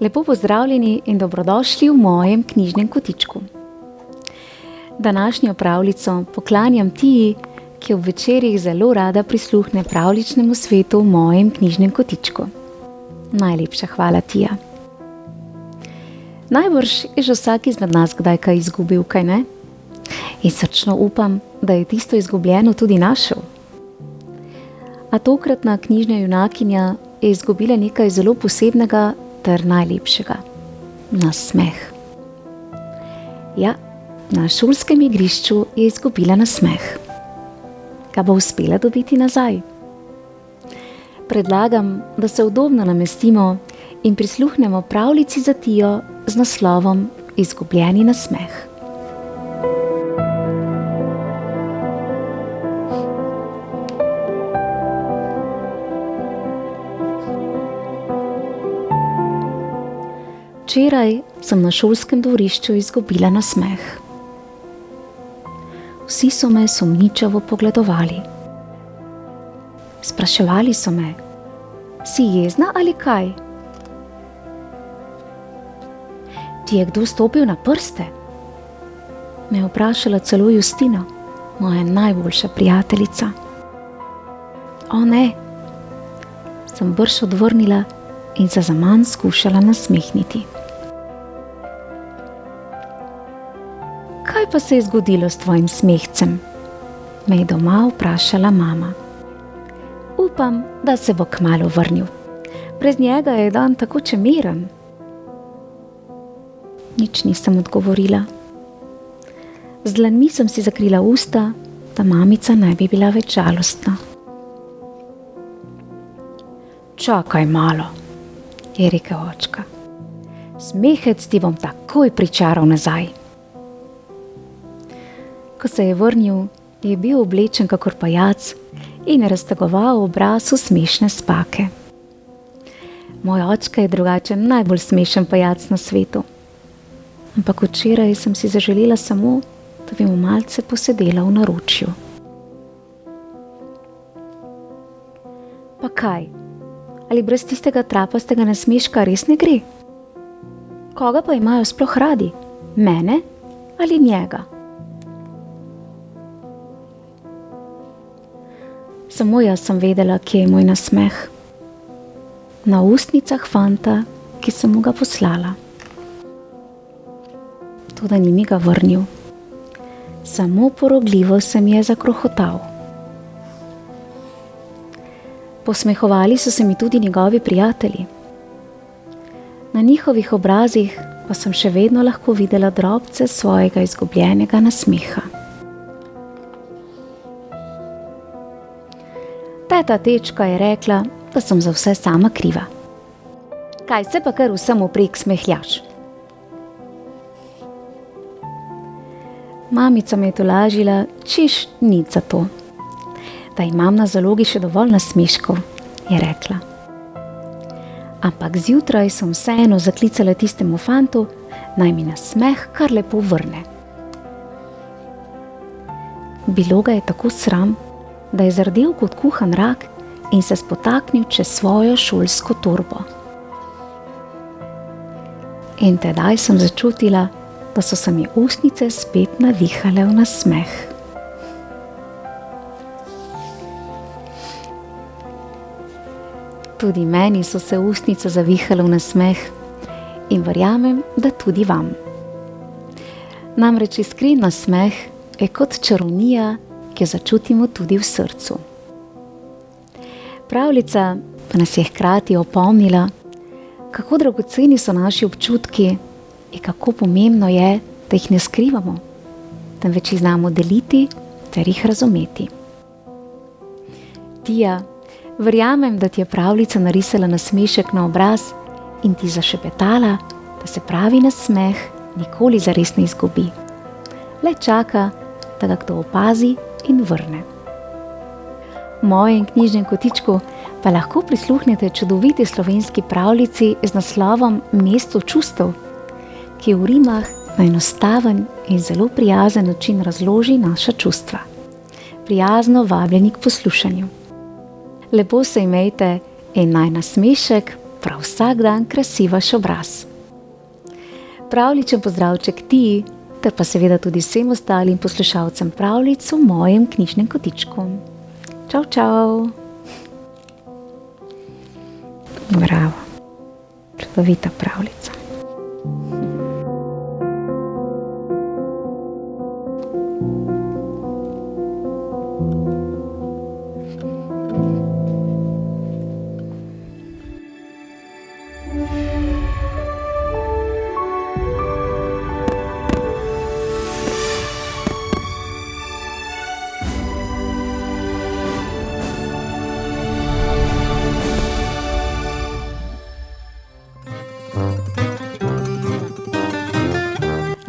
Lepo pozdravljeni in dobrodošli v mojem knjižnem kotičku. Današnjo pravljico poklanjam Tiji, ki ob večerih zelo rada prisluhne pravljičnemu svetu v mojem knjižnem kotičku. Najlepša hvala, Tija. Najbrž je že vsak izmed nas kdaj kaj izgubil, kaj ne? In srčno upam, da je tisto izgubljeno tudi našel. A tokratna knjižna junakinja je izgubila nekaj zelo posebnega ter najlepšega. Nasmeh. Ja, na šolskem igrišču je izgubila nasmeh. Ga bo uspela dobiti nazaj? Predlagam, da se udobno namestimo in prisluhnemo pravljici za Tijo z naslovom Izgubljeni nasmeh. Včeraj sem na šolskem dvorišču izgubila nasmeh. Vsi so me sumničavo pogledovali. Spraševali so me: si jezna ali kaj? Ti je kdo stopil na prste? Me je vprašala celo Justina, moja najboljša prijateljica. O ne, sem brž odvrnila in se zaman skušala nasmehniti. Kaj pa se je zgodilo s tvojim smehcem? Me je doma vprašala mama. Upam, da se bo kmalu vrnil. Brez njega je dan tako čemeren. Nič nisem odgovorila. Z dlanmi sem si zakrila usta, da mamica ne bi bila več žalostna. Čakaj malo, je rekel očka. Smehec ti bom takoj pričaral nazaj. Ko se je vrnil, je bil oblečen kakor pajac in raztegoval obraz v smešne spake. Moj očka je drugače najbolj smešen pajac na svetu. Ampak včeraj sem si zaželela samo, da bi mu malce posedela v naročju. Pa kaj? Ali brez tistega trapastega nasmeška res ne gre? Koga pa imajo sploh radi? Mene ali njega? Samo jaz sem vedela, kje je moj nasmeh. Na ustnicah fanta, ki sem mu ga poslala. Toda ni mi ga vrnil. Samo porogljivo se mi je zakrohotal. Posmehovali so se mi tudi njegovi prijatelji. Na njihovih obrazih pa sem še vedno lahko videla drobce svojega izgubljenega nasmeha. Teta Tečka je rekla, da sem za vse sama kriva. Kaj se pa kar vsem vprek smehljaš? Mamica me je tolažila, češ nič za to. Da imam na zalogi še dovolj nasmeškov, je rekla. Ampak zjutraj sem vseeno zaklicala tistemu fantu, naj mi nasmeh kar lepo vrne. Bilo ga je tako sram, da je zardel kot kuhan rak in se spotaknil čez svojo šolsko torbo. In tedaj sem začutila, da so se mi ustnice spet navihale v nasmeh. Tudi meni so se ustnice zavihale v nasmeh in verjamem, da tudi vam. Namreč iskren nasmeh je kot čarovnija, ki jo začutimo tudi v srcu. Pravljica pa nas je hkrati opomnila, kako dragoceni so naši občutki in kako pomembno je, da jih ne skrivamo, temveč jih znamo deliti ter jih razumeti. Tija, verjamem, da ti je pravljica narisala nasmešek na obraz in ti zašepetala, da se pravi nasmeh nikoli zares ne izgubi. Le čaka, da ga kdo opazi in vrne. V mojem knjižnem kotičku pa lahko prisluhnete čudoviti slovenski pravljici z naslovom Mesto čustev, ki v rimah na enostaven in zelo prijazen način razloži naša čustva. Prijazno vabljeni k poslušanju. Lepo se imejte in naj nasmešek prav vsak dan krasi vaš obraz. Pravličen pozdravček ti, ter pa seveda tudi vsem ostalim poslušalcem pravljic v mojem knjižnem kotičku. Čau, čau. Bravo. Čudovita pravljica.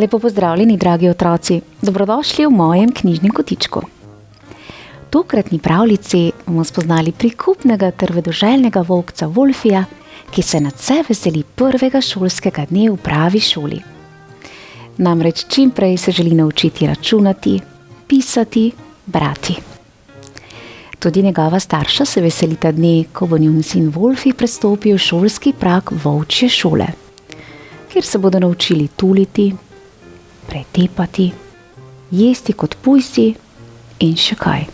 Lepo pozdravljeni, dragi otroci, dobrodošli v mojem knjižnem kotičku. V tokratni pravljici bomo spoznali prikupnega ter vedoželjnega volkca Volfija, ki se nadvse veseli prvega šolskega dne v pravi šoli. Namreč čim prej se želi naučiti računati, pisati, brati. Tudi njegova starša se veselita dne, ko bo njun sin Volfi prestopil šolski prag volčje šole, kjer se bodo naučili tuliti, pretepati, jesti kot pujsi in še kaj.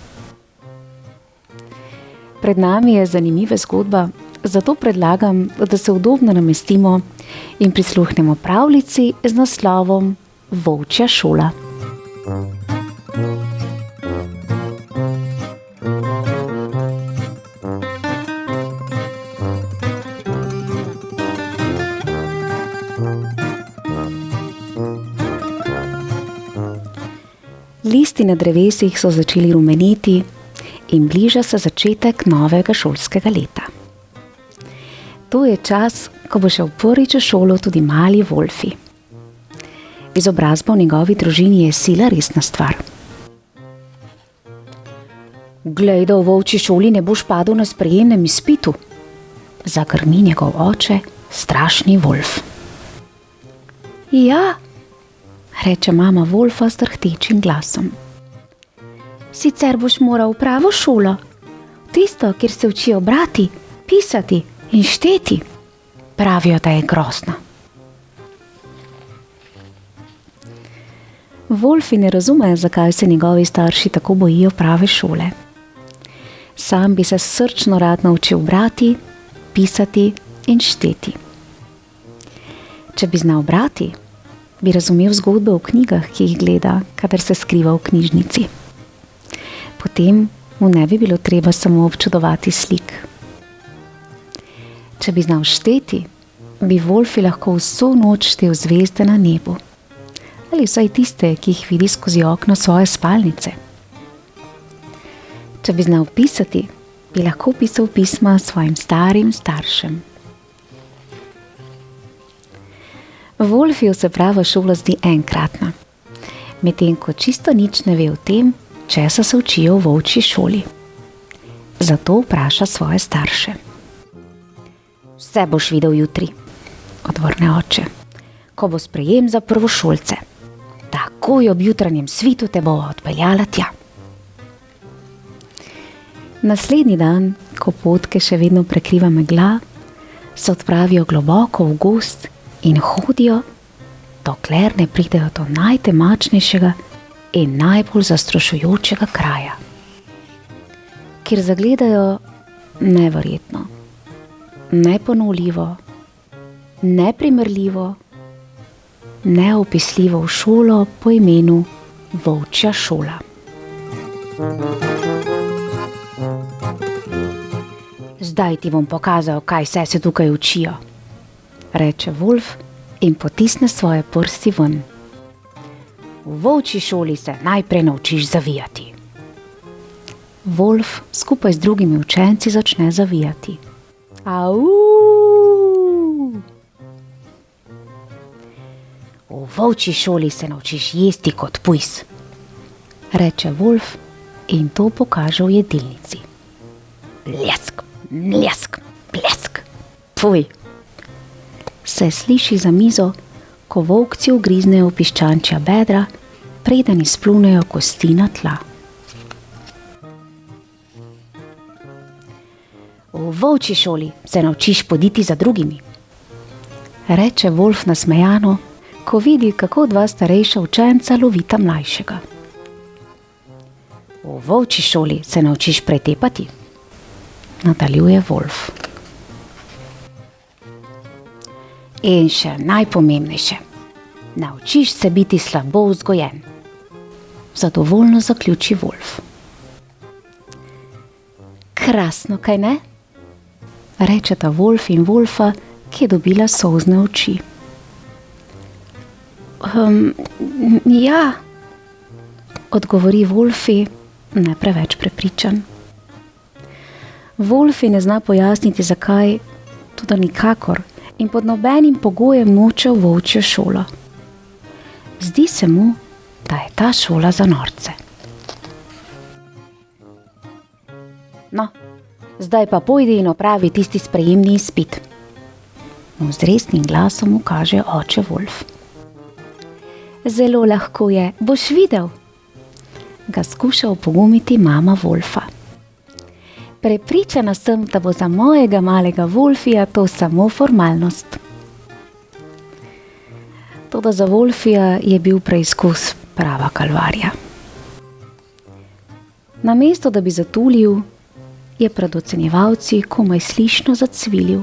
Pred nami je zanimiva zgodba, zato predlagam, da se udobno namestimo in prisluhnemo pravljici z naslovom Volčja šola. Listi na drevesih so začeli rumeneti in bliža se začetek novega šolskega leta. To je čas, ko bo šel prvič v šolo tudi mali Volfi. Izobrazba v njegovi družini je sila resna stvar. Glej, da v volčji šoli ne boš padel na sprejemnem izpitu, zagrmi njegov oče, strašni Volf. Ja, reče mama Volfa s drhtečim glasom. Sicer boš moral v pravo šolo, tisto, kjer se učijo brati, pisati in šteti. Pravijo, da je grozna. Volfi ne razume, zakaj se njegovi starši tako bojijo prave šole. Sam bi se srčno rad naučil brati, pisati in šteti. Če bi znal brati, bi razumel zgodbe v knjigah, ki jih gleda, kadar se skriva v knjižnici. Potem mu ne bi bilo treba samo občudovati slik. Če bi znal šteti, bi Volfi lahko vso noč štel zvezde na nebu. Ali vsaj tiste, ki jih vidi skozi okno svoje spalnice. Če bi znal pisati, bi lahko pisal pisma svojim starim staršem. Volfiju se prava šola zdi enkratna, medtem ko čisto nič ne ve o tem, česa se učijo v volčji šoli. Zato vpraša svoje starše. Vse boš videl jutri, odvrne oče, ko bo sprejem za prvošolce. Takoj ob jutranjem svitu te bo odpeljala tja. Naslednji dan, ko potke še vedno prekriva megla, se odpravijo globoko v gozd in hodijo, dokler ne pridejo do najtemačnejšega in najbolj zastrašujočega kraja, kjer zagledajo neverjetno, neponovljivo, neprimerljivo, neopisljivo šolo po imenu Volčja šola. Zdaj ti bom pokazal, kaj vse se tukaj učijo, reče Volf in potisne svoje prsti ven. V volčji šoli se najprej naučiš zavijati. Volf skupaj z drugimi učenci začne zavijati. Au! V volčji šoli se naučiš jesti kot pujs, reče Volf in to pokaže v jedilnici. Mljesk, mljesk, mljesk. Fuj. Se sliši za mizo, ko volkci ugriznejo v piščančja bedra, preden izplunejo kosti na tla. V volčji šoli se naučiš poditi za drugimi, reče Wolf nasmejano, ko vidi, kako dva starejša učenca lovita mlajšega. V volčji šoli se naučiš pretepati, nadaljuje Wolf. In še najpomembnejše, naučiš se biti slabo vzgojen, zadovoljno zaključi Wolf. Krasno, kaj ne? Rečeta Wolf in Wolfa, ki je dobila solzne oči. Ja, odgovori Wolfi, ne preveč prepričan. Wolfi ne zna pojasniti, zakaj, toda nikakor in pod nobenim pogojem noče v volčjo šolo. Zdi se mu, da je ta šola za norce. No, zdaj pa pojdi in opravi tisti sprejemni izpit, mu z resnim glasom ukaže oče Wolf. Zelo lahko je, boš videl, ga skuša opogumiti mama Wolfa. Prepričana sem, da bo za mojega malega Wolfija to samo formalnost. Toda za Wolfija je bil preizkus prava kalvarija. Namesto da bi zatulil, je pred ocenjevalci komaj slišno zacvilil.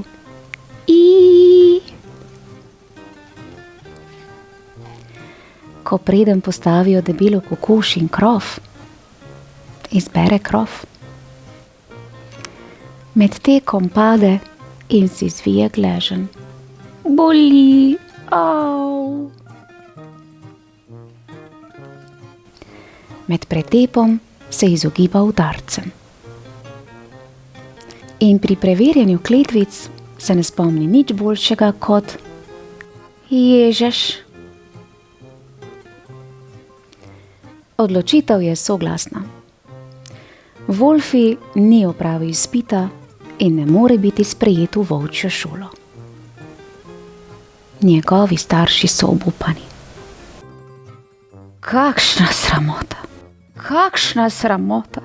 Ko preden postavijo debelo kokoš in krof, izbere krof. Med tekom pade in si zvije gleženj. Boli, au. Med pretepom se izogiba udarcem. In pri preverjanju kletvic se ne spomni nič boljšega kot Ježeš. Odločitev je soglasna. Wolfi ni opravil izpita in ne more biti sprejet v volčjo šolo. Njegovi starši so obupani. Kakšna sramota, kakšna sramota,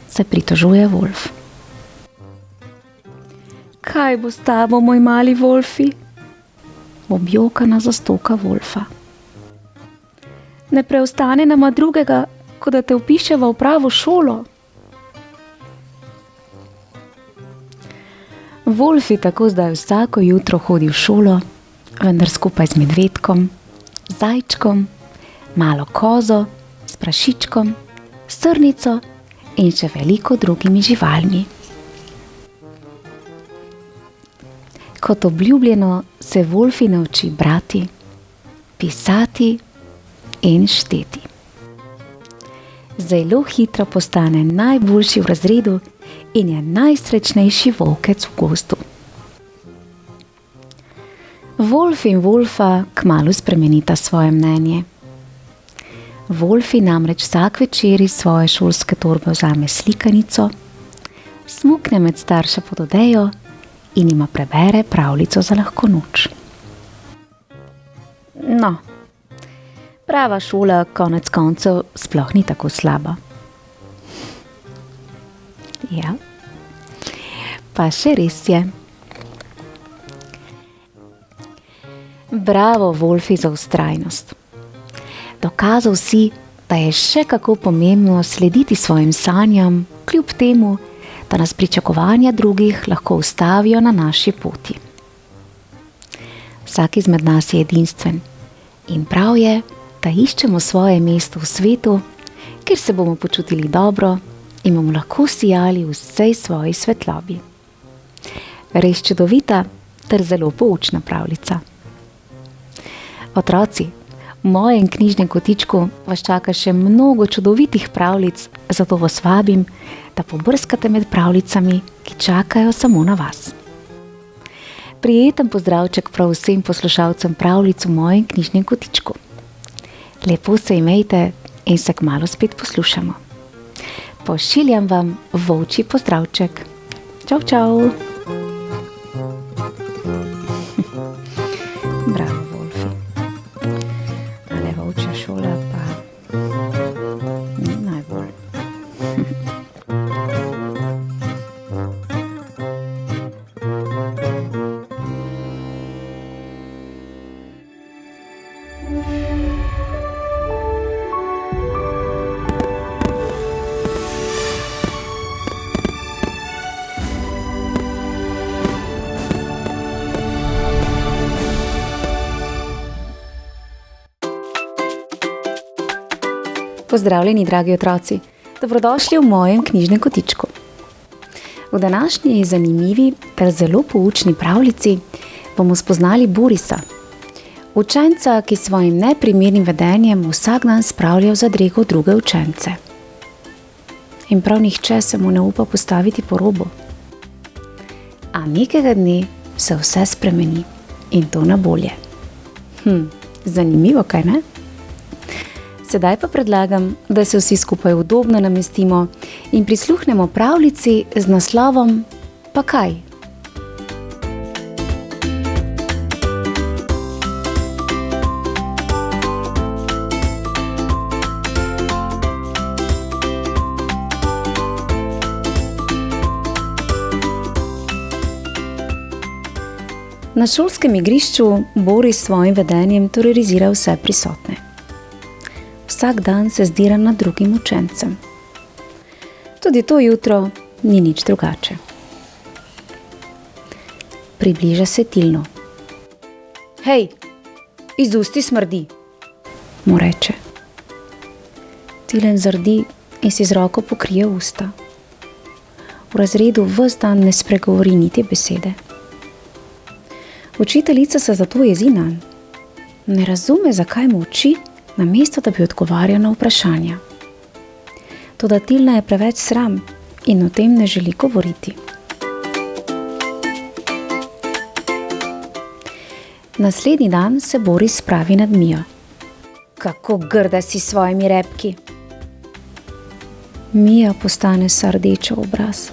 se pritožuje Wolf. Kaj bo s tabo, moj mali Wolfi? Objokana zastoka Wolfa. Ne preostane nama drugega, kot da te vpiševa v pravo šolo. Wolfi tako zdaj vsako jutro hodi v šolo, vendar skupaj z medvedkom, zajčkom, malo kozo, s prašičkom, srnico in še veliko drugimi živalmi. Kot obljubljeno se Wolfi nauči brati, pisati in šteti. Zelo hitro postane najboljši v razredu in je najsrečnejši volkec v gozdu. Wolf in Wolfa kmalu spremenita svoje mnenje. Wolfi namreč vsak večer iz svoje šolske torbe vzame slikanico, smukne med starša pod odejo in jima prebere pravljico za lahko noč. No, prava šola konec koncev sploh ni tako slaba. Ja, pa še res je. Bravo, Wolfi, za vztrajnost. Dokazal si, da je še kako pomembno slediti svojim sanjam, kljub temu, da nas pričakovanja drugih lahko ustavijo na naši poti. Vsak izmed nas je edinstven in prav je, da iščemo svoje mesto v svetu, kjer se bomo počutili dobro in bomo lahko sijali v vsej svoji svetlobi. Res čudovita ter zelo poučna pravljica. Otroci, v mojem knjižnem kotičku vas čaka še mnogo čudovitih pravljic, zato vas vabim, da pobrskate med pravljicami, ki čakajo samo na vas. Prijeten pozdravček prav vsem poslušalcem pravljic v mojem knjižnem kotičku. Lepo se imejte in se kmalu spet poslušamo. pošiljam vam volčji pozdravček. Čau, čau! Bravo, Wolfi. Ale volčja šola pa ni najbolj. Pozdravljeni, dragi otroci. Dobrodošli v mojem knjižnem kotičku. V današnji zanimivi ter zelo poučni pravljici bomo spoznali Borisa, učenca, ki s svojim neprimernim vedenjem vsak dan spravlja v zadrego druge učence. In prav nihče se mu ne upa postaviti po robu. A nekega dne se vse spremeni in to na bolje. Zanimivo, kaj ne? Sedaj pa predlagam, da se vsi skupaj udobno namestimo in prisluhnemo pravljici z naslovom Pa kaj? Na šolskem igrišču Boris s svojim vedenjem terorizira vse prisotne. Vsak dan se zdira nad drugim učencem. Tudi to jutro ni nič drugače. Približa se Tilnu. Hej, iz usti smrdi, mu reče. Tilen zardi in si z roko pokrije usta. V razredu ves dan ne spregovori niti besede. Učiteljica se zato jezi nanj. Ne razume, zakaj molči, namesto da bi odgovarjal na vprašanja. Toda Tilna je preveč sram in o tem ne želi govoriti. Naslednji dan se Boris spravi nad Mijo. Kako grda si s svojimi repki! Mija postane vsa rdeča v obraz.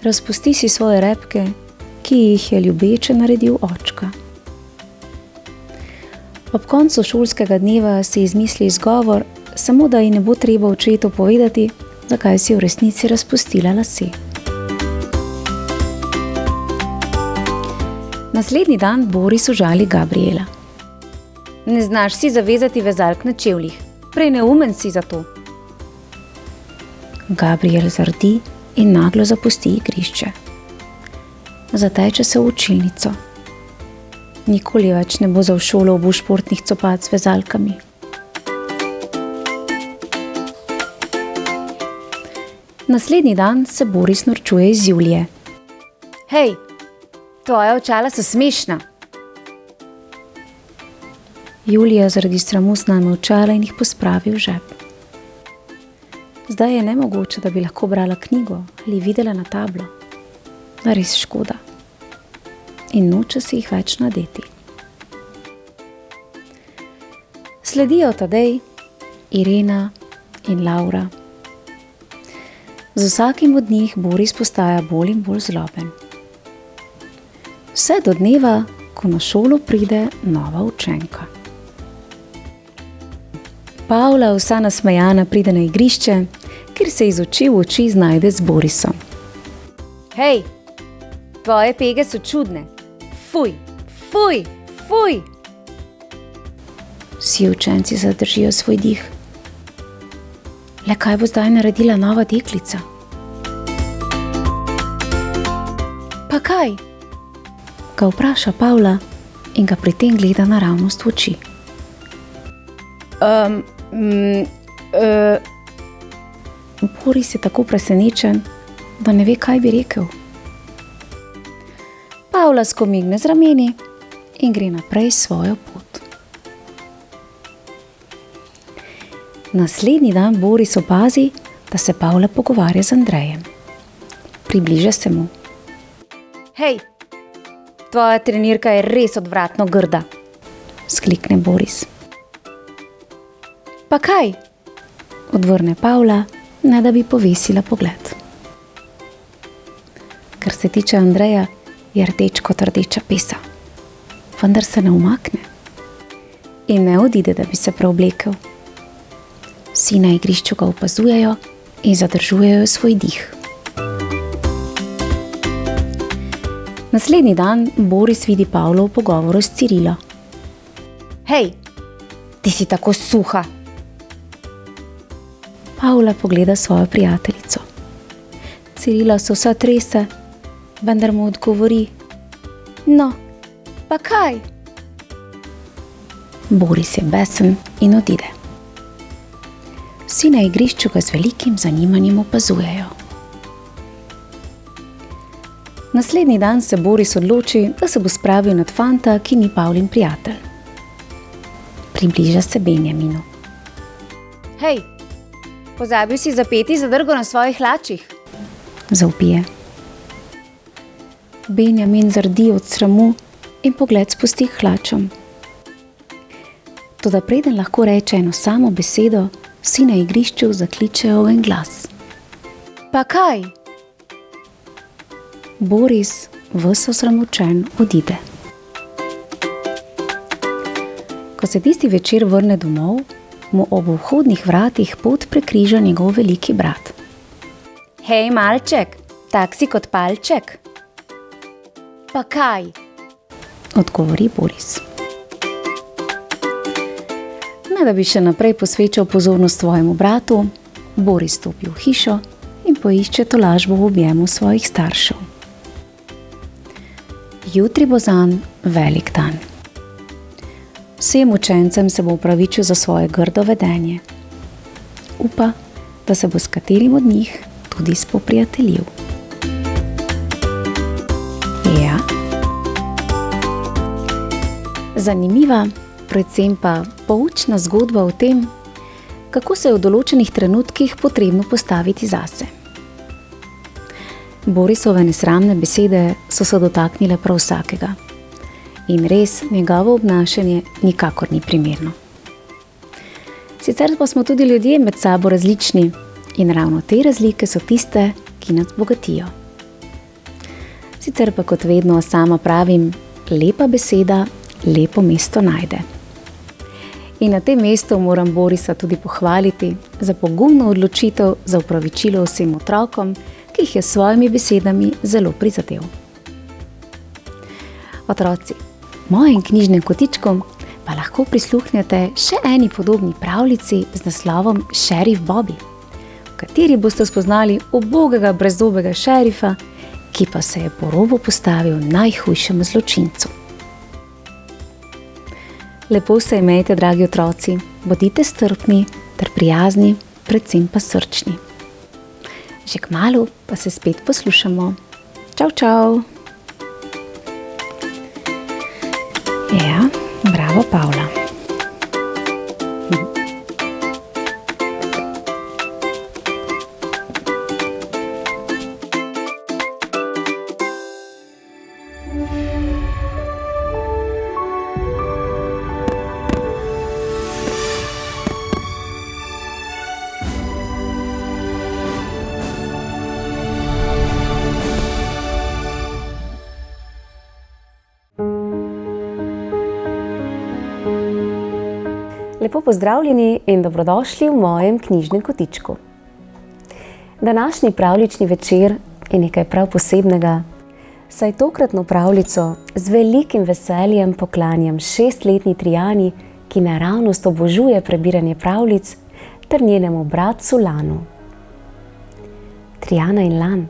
Razpusti si svoje repke, ki jih je ljubeče naredil očka. Ob koncu šolskega dneva si izmisli izgovor, samo da ji ne bo treba očetu povedati, zakaj si v resnici razpustila lase. Naslednji dan Boris užali Gabriela. Ne znaš si zavezati vezalk na čevljih, preneumen si za to. Gabriel zardi in naglo zapusti igrišče. Zateče se v učilnico. Nikoli več ne bo za v šolo obuv športnih copat s vezalkami. Naslednji dan se Boris norčuje iz Julije. Hej, tvoja očala so smešna. Julija zaradi sramu sname očala in jih pospravi v žep. Zdaj je nemogoče, da bi lahko brala knjigo ali videla na tablo. Da res škoda. In noče si jih več nadeti. Sledijo Tadej, Irena in Laura. Z vsakim od njih Boris postaja bolj in bolj zloben. Vse do dneva, ko na šolo pride nova učenka. Pavla, vsa nasmejana, pride na igrišče, kjer se iz oči v oči znajde z Borisom. Hej, tvoje pege so čudne. Fuj, fuj, fuj! Vsi učenci zadržijo svoj dih. Le kaj bo zdaj naredila nova deklica? Pa kaj? Ga vpraša Pavla in ga pri tem gleda naravnost v oči. Boris je tako presenečen, da ne ve, kaj bi rekel. Pavla skomigne z rameni in gre naprej svojo pot. Naslednji dan Boris opazi, da se Pavla pogovarja z Andrejem. Približa se mu. Hej, tvoja trenirka je res odvratno grda, sklikne Boris. Pa kaj? Odvrne Pavla ne da bi povesila pogled. Kar se tiče Andreja, je rdeč kot rdeča pesa, vendar se ne umakne in ne odide, da bi se preoblekel. Vsi na igrišču ga opazujejo in zadržujejo svoj dih. Naslednji dan Boris vidi Pavlo v pogovoru s Cirilo. Hej, ti si tako suha. Pavla pogleda svojo prijateljico. Cirila se vsa trese, vendar mu odgovori: No, pa kaj? Boris je besen in odide. Vsi na igrišču ga z velikim zanimanjem opazujejo. Naslednji dan se Boris odloči, da se bo spravil nad fanta, ki ni Pavlin prijatelj. Približa se Benjaminu. Hej, pozabil si zapeti zadrgo na svojih hlačih? Zavpije. Benjamin zardi od sramu in pogled spusti k hlačom. Toda preden lahko reče eno samo besedo, vsi na igrišču zakličejo v en glas. Pa kaj? Boris, ves osramočen, odide. Ko se tisti večer vrne domov, mu ob vhodnih vratih pot prekriža njegov veliki brat. Hej, malček, tak si kot palček. Pa kaj? Odgovori Boris. Ne da bi še naprej posvečal pozornost svojemu bratu, Boris stopi v hišo in poišče tolažbo v objemu svojih staršev. Jutri bo zanj velik dan. Vsem učencem se bo opravičil za svoje grdo vedenje. Upa, da se bo s katerim od njih tudi spoprijateljil. Ja. Zanimiva, predvsem pa poučna zgodba o tem, kako se je v določenih trenutkih potrebno postaviti zase. Borisove nesramne besede so se dotaknile prav vsakega. In res njegovo obnašanje nikakor ni primerno. Sicer pa smo tudi ljudje med sabo različni in ravno te razlike so tiste, ki nas bogatijo. Sicer pa kot vedno sama pravim, lepa beseda lepo mesto najde. In na tem mestu moram Borisa tudi pohvaliti za pogumno odločitev za opravičilo vsem otrokom, ki jih je s svojimi besedami zelo prizadel. Otroci, mojim knjižnim kotičkom pa lahko prisluhnete še eni podobni pravljici z naslovom Šerif Bobby, v kateri boste spoznali ubogega brezzobega šerifa, ki pa se je po robu postavil najhujšemu zločincu. Lepo se imejte, dragi otroci, bodite strpni ter prijazni, predvsem pa srčni. Že kmalu pa se spet poslušamo. Čau, čau! Ja, bravo, Pavla. Lepo pozdravljeni in dobrodošli v mojem knjižnem kotičku. Današnji pravljični večer je nekaj prav posebnega, saj tokratno pravljico z velikim veseljem poklanjam 6-letni Trijani, ki naravnost obožuje prebiranje pravljic, ter njenemu bratcu Lanu. Trijana in Lan,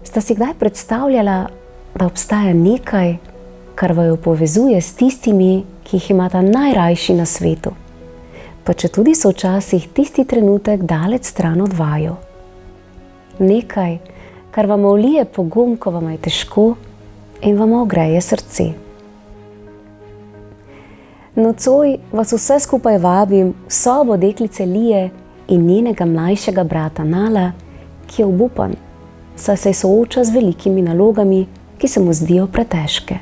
sta si kdaj predstavljala, da obstaja nekaj, kar vaju povezuje s tistimi, ki jih imata najrajši na svetu, pa četudi so včasih tisti trenutek daleč stran od vaju. Nekaj, kar vam vlije pogum, ko vam je težko in vam ogreje srce. Nocoj vas vse skupaj vabim v sobo deklice Lije in njenega mlajšega brata Nala, ki je obupan, saj se sooča z velikimi nalogami, ki se mu zdijo pretežke.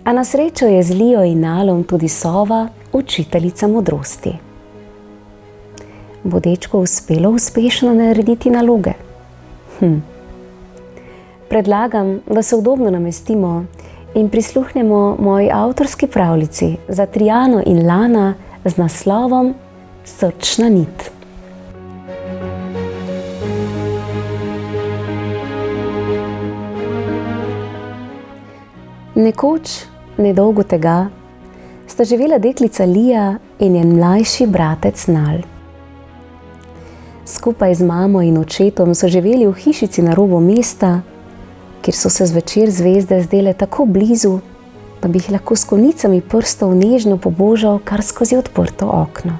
A na srečo je z Lijo in Nalom tudi sova, učiteljica modrosti. bo dečku uspelo uspešno narediti naloge? Predlagam, da se udobno namestimo in prisluhnemo moji avtorski pravljici za Trijano in Lana z naslovom Srčna nit. Nekoč, nedolgo tega, sta živela deklica Lija in njen mlajši bratec Nal. Skupaj z mamo in očetom so živeli v hišici na robu mesta, kjer so se zvečer zvezde zdele tako blizu, da bi jih lahko s konicami prstov nežno pobožal kar skozi odprto okno.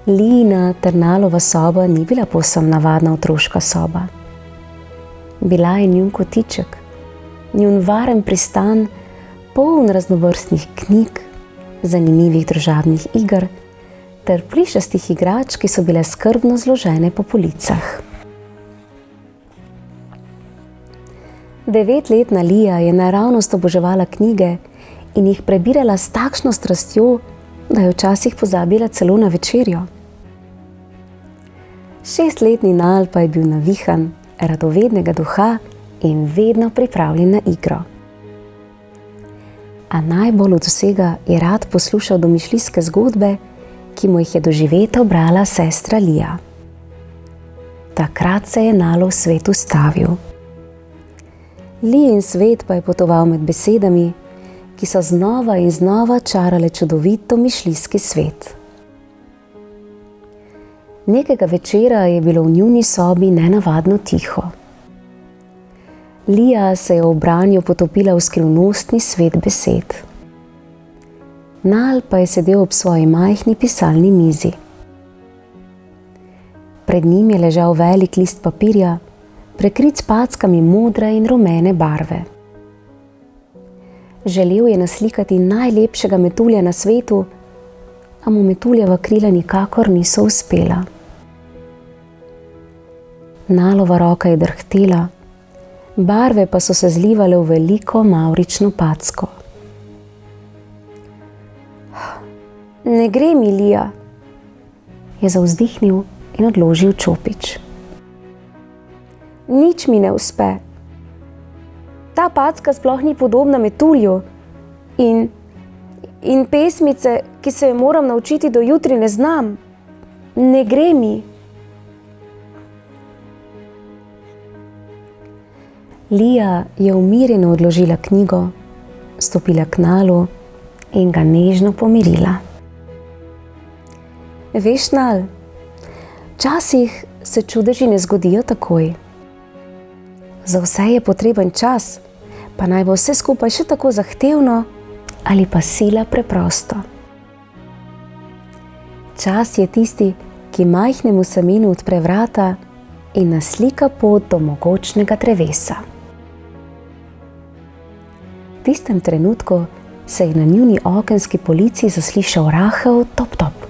Lijina ter Nalova soba ni bila povsem navadna otroška soba. Bila je njun kotiček, njun varen pristan, poln raznovrstnih knjig, zanimivih družabnih iger ter plišastih igrač, ki so bile skrbno zložene po policah. 9-letna Lija je naravnost oboževala knjige in jih prebirala s takšno strastjo, da je včasih pozabila celo na večerjo. 6-letni Nal pa je bil navihan, radovednega duha in vedno pripravljen na igro. A najbolj od vsega je rad poslušal domišljijske zgodbe, ki mu jih je doživeta brala sestra Lija. Takrat se je Nalov svet ustavil. Lijin svet pa je potoval med besedami, ki so znova in znova čarale čudovit domišljijski svet. Nekega večera je bilo v njuni sobi nenavadno tiho. Lija se je v branju potopila v skrivnostni svet besed. Nal pa je sedel ob svoji majhni pisalni mizi. Pred njim je ležal velik list papirja, prekrit s packami modre in rumene barve. Želel je naslikati najlepšega metulja na svetu, a mu metuljeva krila nikakor niso uspela. Nalova roka je drhtela, barve pa so se zlivale v veliko mavrično packo. Ne gre mi, Lija, je zavzdihnil in odložil čopič. Nič mi ne uspe. Ta packa sploh ni podobna metulju in pesmice, ki se jo moram naučiti do jutri, ne znam. Ne gre mi. Lija je umirjeno odložila knjigo, stopila k Nalu in ga nežno pomirila. Veš, Nal, včasih se čudeži ne zgodijo takoj. Za vse je potreben čas, pa naj bo vse skupaj še tako zahtevno ali pa sila preprosto. Čas je tisti, ki majhnemu semenu odpre vrata in naslika pot do mogočnega drevesa. V tistem trenutku se je na njuni okenski polici zaslišal rahel top-top.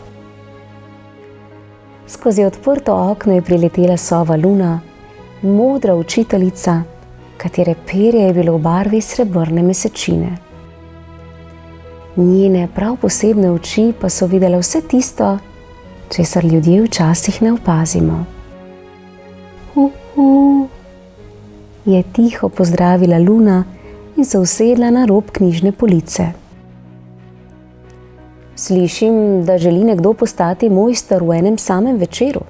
Skozi odprto okno je priletela sova Luna, modra učiteljica, katere perje je bilo v barvi srebrne mesečine. Njene prav posebne oči pa so videle vse tisto, česar ljudje včasih ne opazimo. Je tiho pozdravila Luna in se usedla na rob knjižne police. Slišim, da želi nekdo postati mojster v enem samem večeru.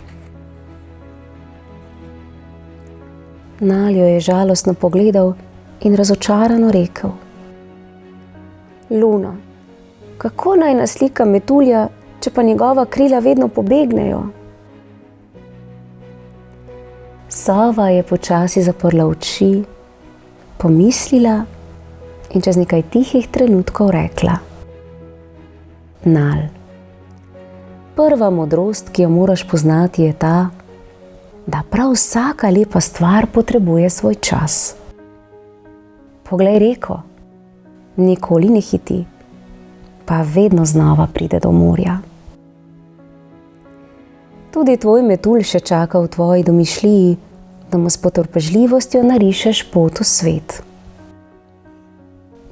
Nal jo je žalostno pogledal in razočarano rekel: Luna, kako naj naslikam metulja, če pa njegova krila vedno pobegnejo? Sova je počasi zaprla oči, pomislila in čez nekaj tihih trenutkov rekla: Nal, prva modrost, ki jo moraš poznati, je ta, da prav vsaka lepa stvar potrebuje svoj čas. Poglej reko, nikoli ne hiti, pa vedno znova pride do morja. Tudi tvoj metulj še čaka v tvoji domišljiji, da mu s potrpežljivostjo narišeš pot v svet.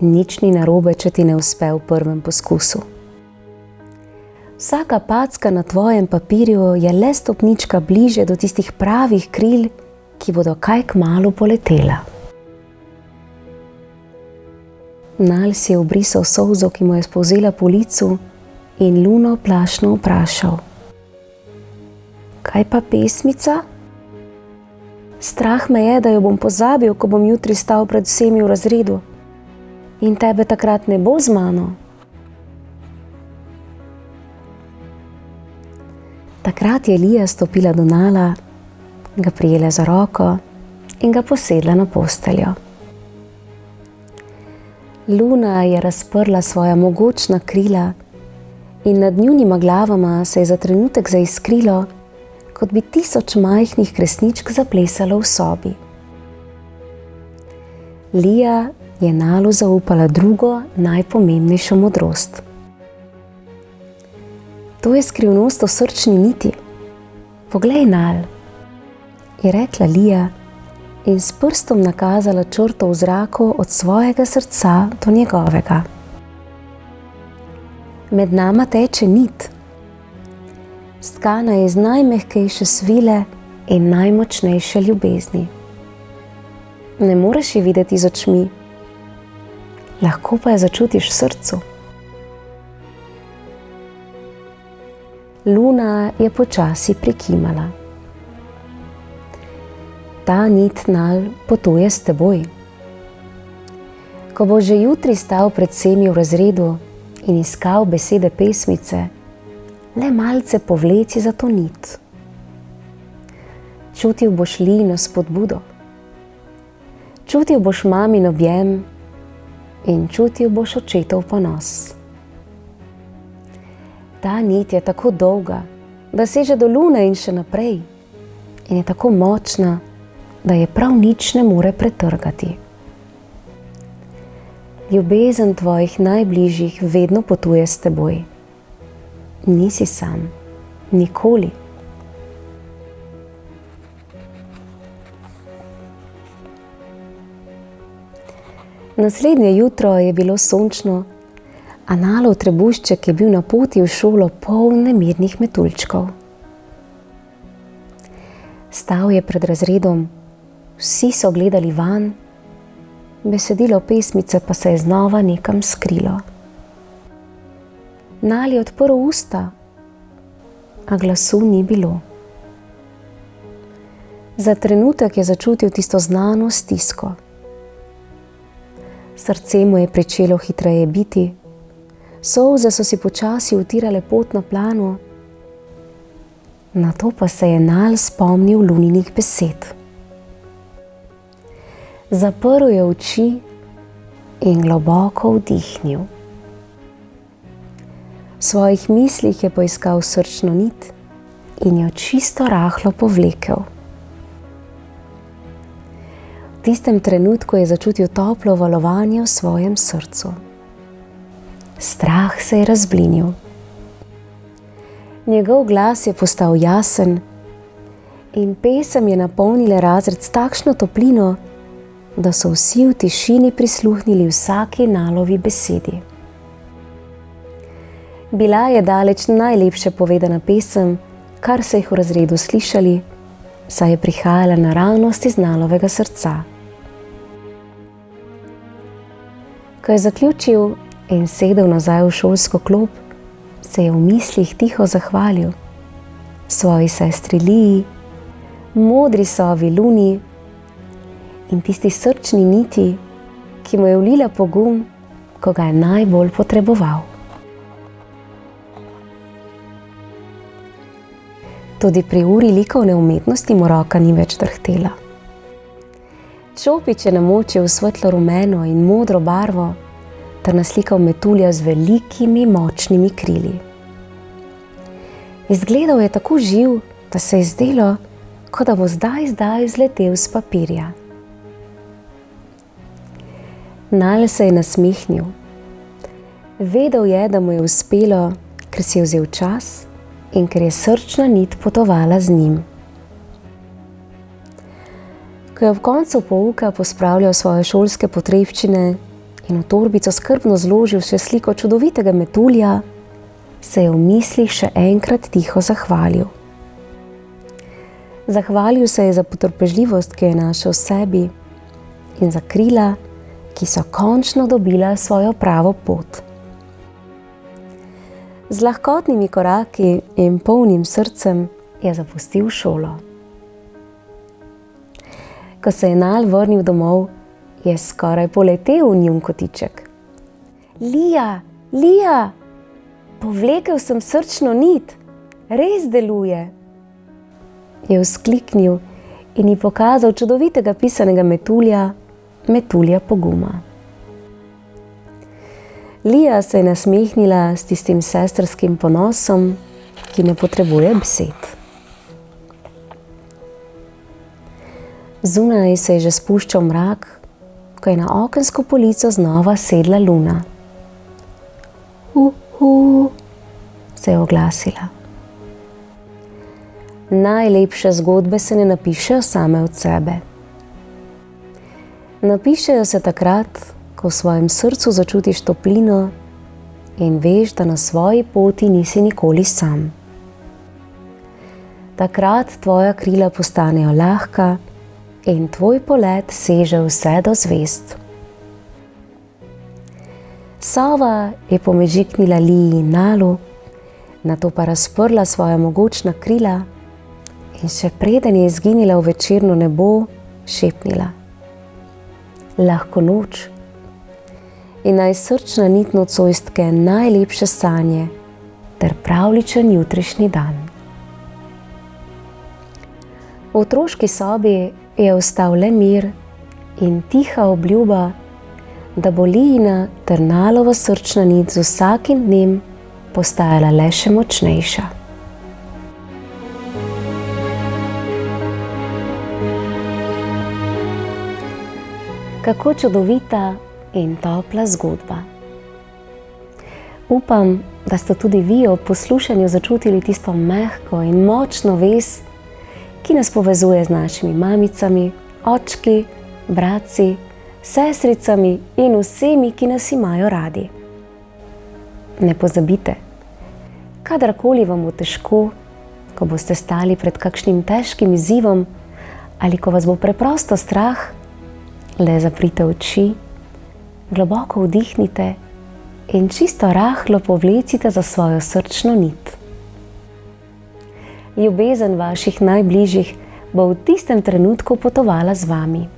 Nič ni narobe, če ti ne uspe v prvem poskusu. Vsaka packa na tvojem papirju je le stopnička bliže do tistih pravih kril, ki bodo kaj kmalu poletela. Nal si je obrisal solzo, ki mu je spolzela po licu, in Luno plašno vprašal: Kaj pa pesmica? Strah me je, da jo bom pozabil, ko bom jutri stal pred vsemi v razredu. In tebe takrat ne bo z mano. Takrat je Lija stopila do Nala, ga prijela za roko in ga posedla na posteljo. Luna je razprla svoja mogočna krila in nad njunima glavama se je za trenutek zaiskrilo, kot bi 1000 majhnih kresničk zaplesalo v sobi. Lija je Nalu zaupala drugo, najpomembnejšo modrost. To je skrivnost o srčni niti. Poglej, Nal, je rekla Lija in s prstom nakazala črto v zraku od svojega srca do njegovega. Med nama teče nit. Stkana je iz najmehkejše svile in najmočnejše ljubezni. Ne moreš ji videti z očmi, lahko pa jo začutiš v srcu. Luna je počasi prikimala. Ta nit, Nal, potuje s teboj. Ko boš že jutri stal pred vsemi v razredu in iskal besede pesmice, le malce povleci za to nit. Čutil boš Lijino spodbudo, čutil boš mamin objem in čutil boš očetov ponos. Ta nit je tako dolga, da seže do Lune in še naprej, in je tako močna, da je prav nič ne more pretrgati. Ljubezen tvojih najbližjih vedno potuje s teboj. Nisi sam, nikoli. Naslednje jutro je bilo sončno, a Nalov trebušček je bil na poti v šolo poln nemirnih metuljčkov. Stal je pred razredom, vsi so gledali vanj, besedilo pesmice pa se je znova nekam skrilo. Nal je odprl usta, a glasu ni bilo. Za trenutek je začutil tisto znano stisko. Srce mu je pričelo hitreje biti, solze so si počasi utirale pot na plano, nato pa se je Nal spomnil Luninih besed. Zaprl je oči in globoko vdihnil. V svojih mislih je poiskal srčno nit in jo čisto rahlo povlekel. V tistem trenutku je začutil toplo valovanje v svojem srcu. Strah se je razblinil. Njegov glas je postal jasen in pesem je napolnila razred s takšno toplino, da so vsi v tišini prisluhnili vsaki Nalovi besedi. Bila je daleč najlepše povedana pesem, kar so jih v razredu slišali, saj je prihajala naravnost iz Nalovega srca. Ko je zaključil in sedel nazaj v šolsko klop, se je v mislih tiho zahvalil svoji sestri Liji, modri sovi Luni in tisti srčni niti, ki mu je vlila pogum, ko ga je najbolj potreboval. Tudi pri uri likovne umetnosti mu roka ni več drhtela. Čopič je namočil v svetlo rumeno in modro barvo ter naslikal metulja z velikimi močnimi krili. Izgledal je tako živ, da se je zdelo, kot da bo zdaj vzletel s papirja. Nal se je nasmehnil. Vedel je, da mu je uspelo, ker si je vzel čas in ker je srčna nit potovala z njim. Ko je ob koncu pouka pospravljal svoje šolske potrebščine in v torbico skrbno zložil še sliko čudovitega metulja, se je v mislih še enkrat tiho zahvalil. Zahvalil se je za potrpežljivost, ki je našel v sebi, in za krila, ki so končno dobila svojo pravo pot. Z lahkotnimi koraki in polnim srcem je zapustil šolo. Ko se je Nal vrnil domov, je skoraj poletel v njun kotiček. Lija, Lija, povlekel sem srčno nit, res deluje, je vzkliknil in ji pokazal čudovitega pisanega metulja, metulja poguma. Lija se je nasmehnila s tistim sestrskim ponosom, ki ne potrebuje besed. Zunaj se je že spuščal mrak, ko je na okensko polico znova sedla Luna. Se je oglasila. Najlepše zgodbe se ne napišejo same od sebe. Napišejo se takrat, ko v svojem srcu začutiš toplino in veš, da na svoji poti nisi nikoli sam. Takrat tvoja krila postanejo lahka in tvoj polet seže vse do zvezd. Sova je pomežiknila Liji in Nalu, nato pa razprla svoja mogočna krila in še preden je izginila v večerno nebo, šepnila: Lahko noč in naj srčna nit nocojstke najlepše sanje ter pravličen jutrišnji dan. V otroški sobi je ostal le mir in tiha obljuba, da bo Lijina ter Nalova srčna nit z vsakim dnem postajala le še močnejša. Kako čudovita in topla zgodba. Upam, da ste tudi vi ob poslušanju začutili tisto mehko in močno vez, ki nas povezuje z našimi mamicami, očki, bratci, sestricami in vsemi, ki nas imajo radi. Ne pozabite, kadarkoli vam bo težko, ko boste stali pred kakšnim težkim izzivom ali ko vas bo preprosto strah, le zaprite oči, globoko vdihnite in čisto rahlo povlecite za svojo srčno nit. Ljubezen vaših najbližjih bo v tistem trenutku potovala z vami.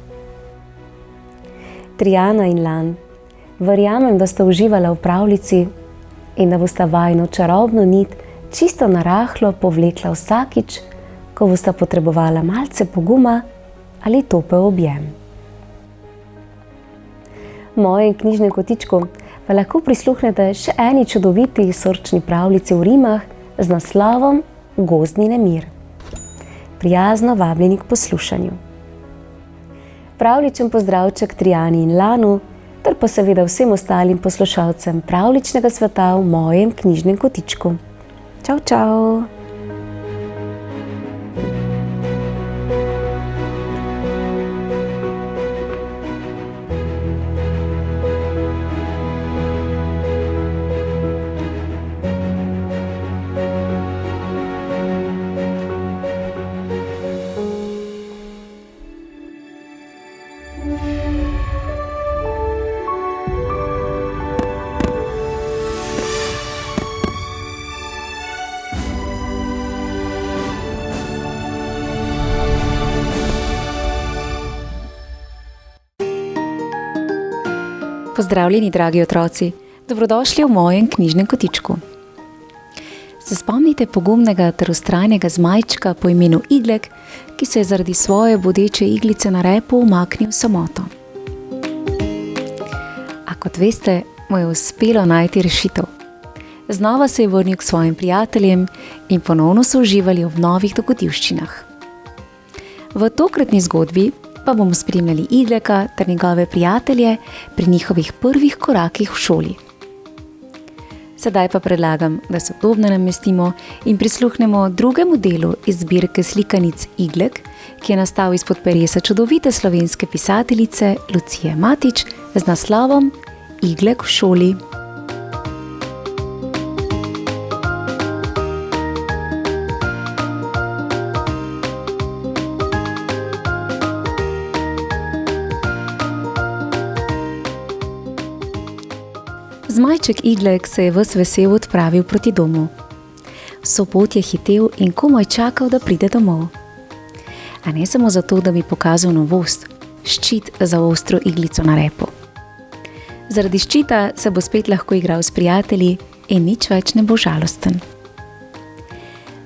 Trijana in Lan, verjamem, da ste uživala v pravljici in da bosta vajino čarobno nit čisto narahlo povlekla vsakič, ko bosta potrebovala malce poguma ali topel objem. V mojem knjižnem kotičku pa lahko prisluhnete še eni čudoviti srčni pravljici v rimah z naslovom Gozdni nemir. Prijazno vabljeni k poslušanju. Pravličen pozdravček Trijani in Lanu, ter pa seveda vsem ostalim poslušalcem pravličnega sveta v mojem knjižnem kotičku. Čau, čau! Pozdravljeni, dragi otroci, dobrodošli v mojem knjižnem kotičku. Se spomnite pogumnega ter vztrajnega zmajčka po imenu Iglek, ki se je zaradi svoje bodeče iglice na repu umaknil v samoto. A kot veste, mu je uspelo najti rešitev. Znova se je vrnil k svojim prijateljem in ponovno so uživali v novih dogodivščinah. V tokratni zgodbi pa bomo spremljali Igleka ter njegove prijatelje pri njihovih prvih korakih v šoli. Sedaj pa predlagam, da se udobno namestimo in prisluhnemo drugemu delu iz zbirke slikanic Iglek, ki je nastal izpod peresa čudovite slovenske pisateljice Lucije Matič z naslovom Iglek v šoli. Zmajček Iglek se je ves vesel odpravil proti domu. Vso pot je hitel in komaj čakal, da pride domov. A ne samo zato, da bi pokazal novost, ščit za ostro iglico na repu. Zaradi ščita se bo spet lahko igral s prijatelji in nič več ne bo žalosten.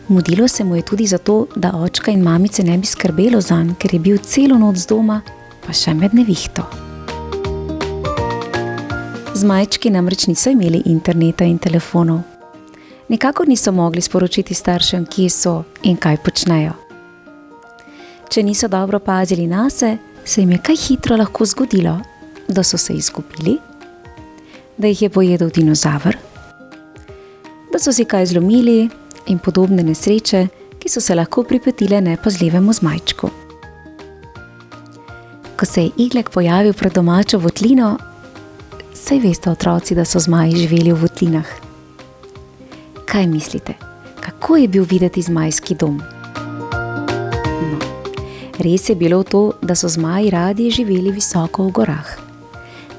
Mudilo se mu je tudi zato, da očka in mamice ne bi skrbelo zanj, ker je bil celo noč z doma, pa še med nevihto. Zmajčki namreč niso imeli interneta in telefonov. Nikakor niso mogli sporočiti staršem, kje so in kaj počnejo. Če niso dobro pazili nase, se jim je kaj hitro lahko zgodilo, da so se izgubili, da jih je pojedel dinozaver, da so si kaj zlomili in podobne nesreče, ki so se lahko pripetile nepazljivemu zmajčku. Ko se je Iglek pojavil pred domačo votlino, saj veste otroci, da so zmaji živeli v votlinah. Kaj mislite, kako je bil videti zmajski dom? No, res je bilo to, da so zmaji radi živeli visoko v gorah.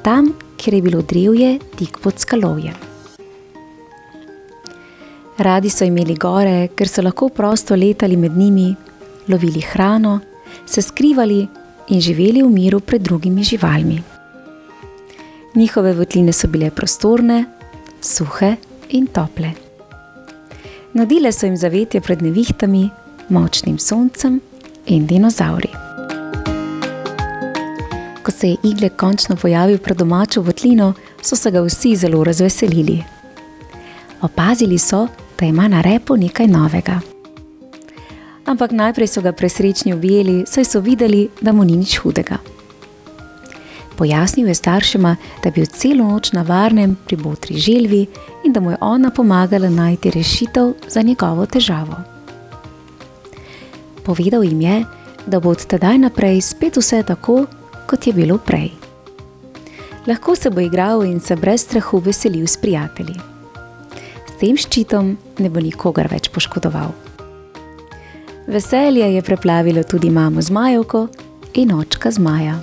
Tam, kjer je bilo drevje tik pod skalovjem. Radi so imeli gore, ker so lahko prosto letali med njimi, lovili hrano, se skrivali in živeli v miru pred drugimi živalmi. Njihove votline so bile prostorne, suhe in tople. Nudile so jim zavetje pred nevihtami, močnim soncem in dinozavri. Ko se je Iglek končno pojavil pred domačo votlino, so se ga vsi zelo razveselili. Opazili so, da ima na repu nekaj novega. Ampak najprej so ga presrečni objeli, saj so videli, da mu ni nič hudega. Pojasnil je staršema, da je bil celo noč na varnem pri botri želvi in da mu je ona pomagala najti rešitev za njegovo težavo. Povedal jim je, da bo od tedaj naprej spet vse tako, kot je bilo prej. Lahko se bo igral in se brez strahu veselil s prijatelji. S tem ščitom ne bo nikogar več poškodoval. Veselje je preplavilo tudi mamo zmajevko in očka zmaja.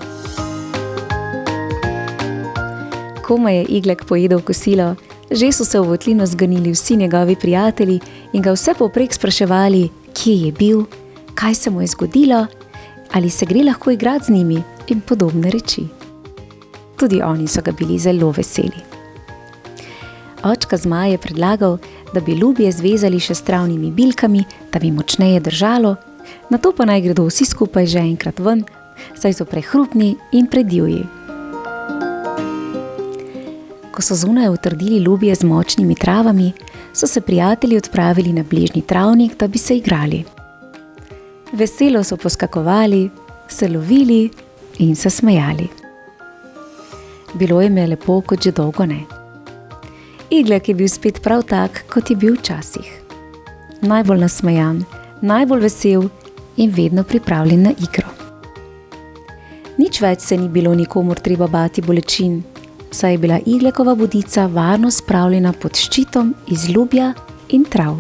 Komaj je Iglek pojedel kosilo, že so se v votlino zganili vsi njegovi prijatelji in ga vse povprek spraševali, kje je bil, kaj se mu je zgodilo, ali se gre lahko igrati z njimi in podobne reči. Tudi oni so ga bili zelo veseli. Očka zmaj je predlagal, da bi ljubje zvezali še s travnimi bilkami, da bi močneje držalo, nato pa naj gredo vsi skupaj že enkrat ven, saj so prehrupni in predivji. Ko so zunaj utrdili ljubje z močnimi travami, so se prijatelji odpravili na bližnji travnik, da bi se igrali. Veselo so poskakovali, se lovili in se smejali. Bilo jim je lepo, kot že dolgo ne. Iglek je bil spet prav tak, kot je bil včasih. Najbolj nasmejan, najbolj vesel in vedno pripravljen na igro. Nič več se ni bilo nikomur treba bati bolečin, saj je bila Iglekova budica varno spravljena pod ščitom iz ljubja in trav.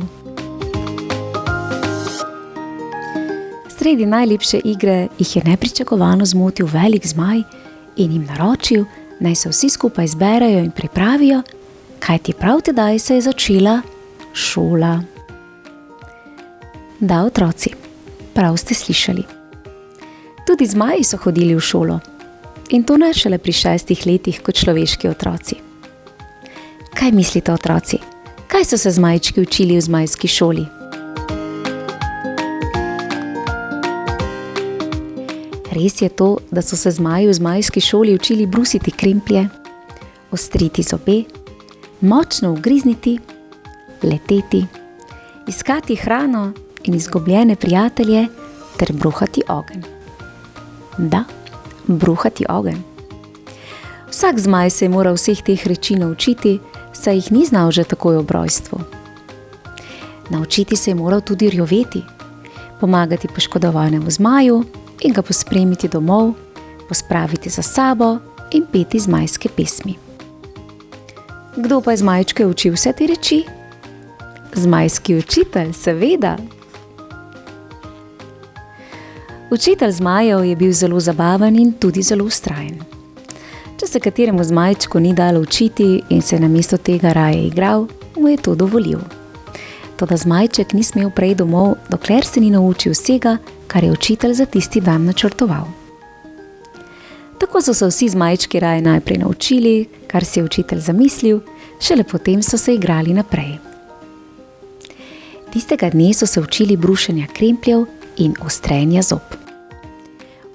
Sredi najlepše igre jih je nepričakovano zmotil velik zmaj in jim naročil, naj se vsi skupaj zberejo in pripravijo, kajti prav tedaj se je začela šola. Da, otroci, prav ste slišali. Tudi zmaji so hodili v šolo. In to ne šele pri 6 letih kot človeški otroci. Kaj mislite, otroci? Kaj so se zmajčki učili v zmajski šoli? Res je to, da so se zmaji v zmajski šoli učili brusiti kremplje, ostriti zobe, močno ugrizniti, leteti, iskati hrano in izgubljene prijatelje ter bruhati ogenj. Da, bruhati ogenj. Vsak zmaj se je moral vseh teh reči naučiti, saj jih ni znal že takoj ob rojstvu. Naučiti se je moral tudi rjoveti, pomagati poškodovanemu zmaju in ga pospremiti domov, pospraviti za sabo in peti zmajske pesmi. Kdo pa je zmajčke učil vse te reči? Zmajski učitelj, seveda. Učitelj zmajev je bil zelo zabaven in tudi zelo vztrajen. Če se kateremu zmajčku ni dalo učiti in se namesto tega raje igral, mu je to dovolil. Toda zmajček ni smel prej domov, dokler se ni naučil vsega, kar je učitelj za tisti dan načrtoval. Tako so se vsi zmajčki raje najprej naučili, kar si je učitelj zamislil, šele potem so se igrali naprej. Tistega dne so se učili brušenja krempljev in ostrenja zob.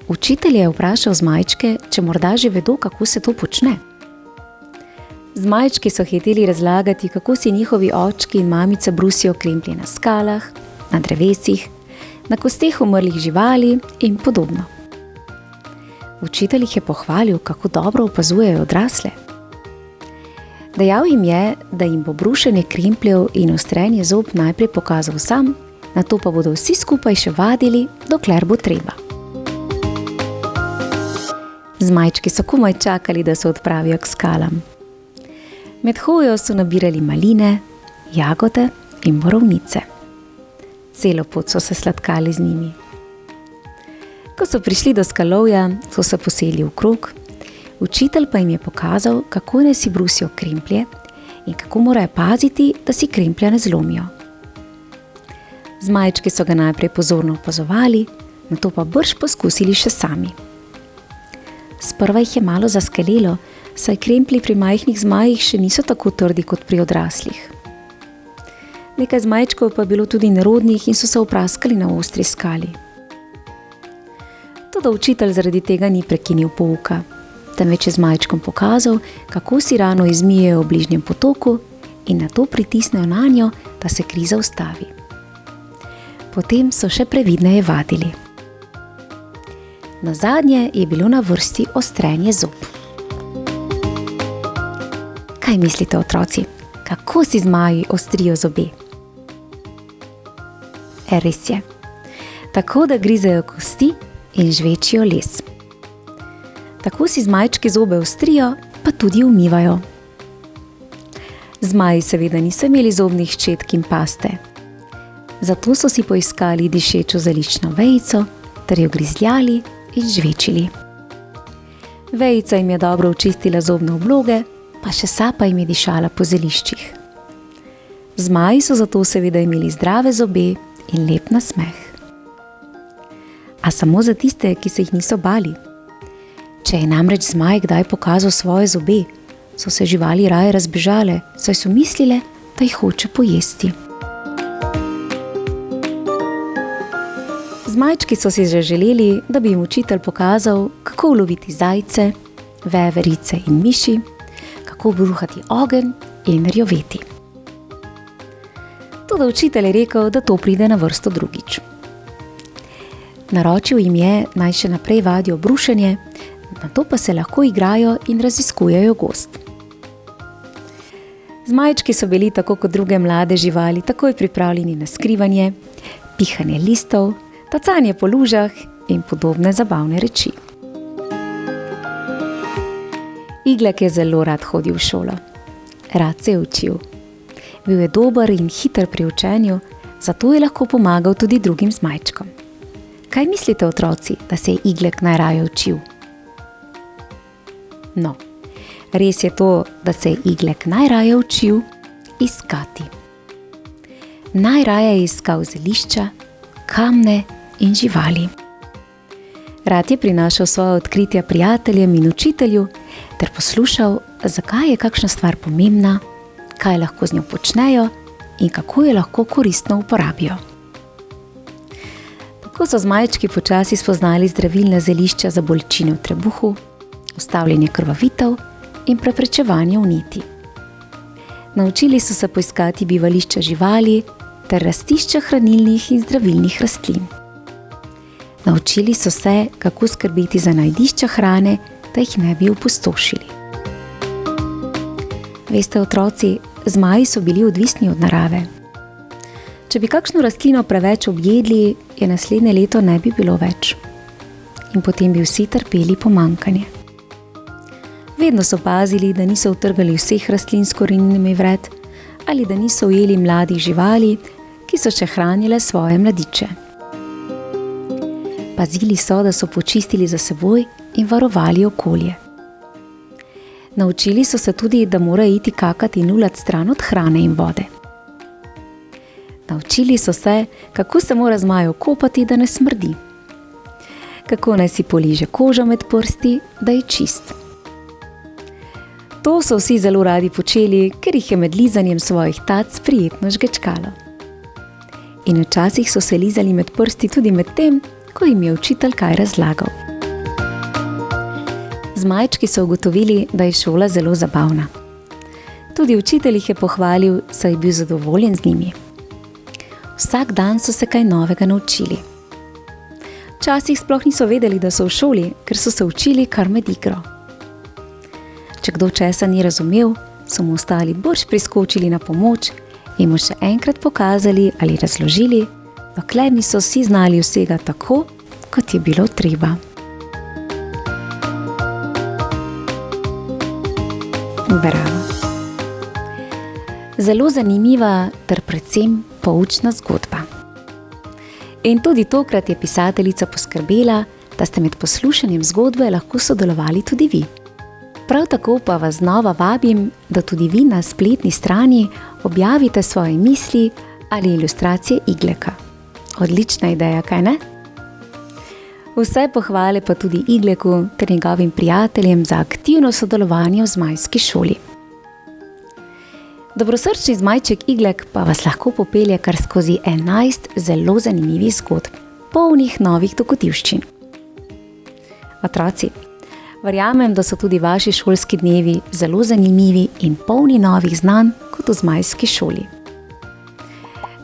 Učitelj je vprašal zmajčke, če morda že vedo, kako se to počne. Zmajčki so hiteli razlagati, kako si njihovi očki in mamice brusijo kremplje na skalah, na drevesih, na kosteh umrlih živali in podobno. Učitelj jih je pohvalil, kako dobro opazujejo odrasle. Dejal jim je, da jim bo brušenje krempljev in ostrenje zob najprej pokazal sam, nato pa bodo vsi skupaj še vadili, dokler bo treba. Zmajčki so komaj čakali, da se odpravijo k skalam. Med hojo so nabirali maline, jagode in borovnice. Celo pot so se sladkali z njimi. Ko so prišli do skalovja, so se posedli v krog, učitelj pa jim je pokazal, kako naj si brusijo kremplje in kako morajo paziti, da si kremplja ne zlomijo. Zmajčki so ga najprej pozorno opazovali, nato pa brž poskusili še sami. Sprva jih je malo zaskelelo, saj kremplji pri majhnih zmajih še niso tako trdi kot pri odraslih. Nekaj zmajčkov pa je bilo tudi nerodnih in so se opraskali na ostri skali. Toda učitelj zaradi tega ni prekinil pouka, temveč je zmajčkom pokazal, kako si rano izmijejo v bližnjem potoku in nato pritisnejo nanjo, da se kri zaustavi. Potem so še previdneje vadili. Nazadnje je bilo na vrsti ostrenje zob. Kaj mislite, otroci? Kako si zmaji ostrijo zobe? Res je. Tako, da grizejo kosti in žvečijo les. Tako si zmajčki zobe ostrijo, pa tudi umivajo. Zmaji seveda niso imeli zobnih ščetk in paste. Zato so si poiskali dišečo zelično vejico, ter jo grizljali in žvečili. Vejica jim je dobro očistila zobne obloge, pa še sapa jim je dišala po zeliščih. Zmaji so zato seveda imeli zdrave zobe in lep nasmeh. A samo za tiste, ki se jih niso bali. Če je namreč zmaj kdaj pokazal svoje zobe, so se živali raje razbežale, saj so mislile, da jih hoče pojesti. Zmajčki so si že želeli, da bi jim učitelj pokazal, kako uloviti zajce, veverice in miši, kako bruhati ogenj in rjoveti. Toda učitelj je rekel, da to pride na vrsto drugič. Naročil jim je, naj še naprej vadijo brušenje, nato pa se lahko igrajo in raziskujejo gozd. Zmajčki so bili tako kot druge mlade živali takoj pripravljeni na skrivanje, pihanje listov, tacanje po lužah in podobne zabavne reči. Iglek je zelo rad hodil v šolo. Rad se je učil. Bil je dober in hiter pri učenju, zato je lahko pomagal tudi drugim zmajčkom. Kaj mislite, otroci, da se je Iglek najraje učil? No, res je to, da se je Iglek najraje učil iskati. Najraje je iskal zelišča, kamne in živali. Rad je prinašal svoje odkritja prijateljem in učitelju ter poslušal, zakaj je kakšna stvar pomembna, kaj lahko z njo počnejo in kako jo lahko koristno uporabijo. Tako so zmajčki počasi spoznali zdravilna zelišča za bolečine v trebuhu, ustavljanje krvavitev in preprečevanje vnetij. Naučili so se poiskati bivališča živali ter rastišča hranilnih in zdravilnih rastlin. Naučili so se, kako skrbeti za najdišča hrane, da jih ne bi opustošili. Veste, otroci, zmaji so bili odvisni od narave. Če bi kakšno rastlino preveč objedli, je naslednje leto ne bi bilo več. In potem bi vsi trpeli pomanjkanje. Vedno so pazili, da niso utrgali vseh rastlin s koreninami vred ali da niso ujeli mladih živali, ki so še hranile svoje mladiče. Pazili so, da so počistili za seboj in varovali okolje. Naučili so se tudi, da mora iti kakati in ulat stran od hrane in vode. Naučili so se, kako se mora zmaj okopati, da ne smrdi. Kako naj si poliže kožo med prsti, da je čist. To so vsi zelo radi počeli, ker jih je med lizanjem svojih tac prijetno žgečkalo. In včasih so se lizali med prsti tudi med tem, ko jim je učitelj kaj razlagal. Zmajčki so ugotovili, da je šola zelo zabavna. Tudi učitelj jih je pohvalil, saj je bil zadovoljen z njimi. Vsak dan so se kaj novega naučili. Včasih sploh niso vedeli, da so v šoli, ker so se učili kar med igro. Če kdo česa ni razumel, so mu ostali brž priskočili na pomoč in mu še enkrat pokazali ali razložili, dokler niso vsi znali vsega tako, kot je bilo treba. Bravo. Zelo zanimiva ter predvsem poučna zgodba. In tudi tokrat je pisateljica poskrbela, da ste med poslušanjem zgodbe lahko sodelovali tudi vi. Prav tako pa vas znova vabim, da tudi vi na spletni strani objavite svoje misli ali ilustracije Igleka. Odlična ideja, kaj ne? Vse pohvale pa tudi Igleku ter njegovim prijateljem za aktivno sodelovanje v zmajski šoli. Dobrosrčni zmajček Iglek pa vas lahko popelje kar skozi 11 zelo zanimivih zgodb, polnih novih dogodivščin. Otroci, verjamem, da so tudi vaši šolski dnevi zelo zanimivi in polni novih znanj kot v zmajski šoli.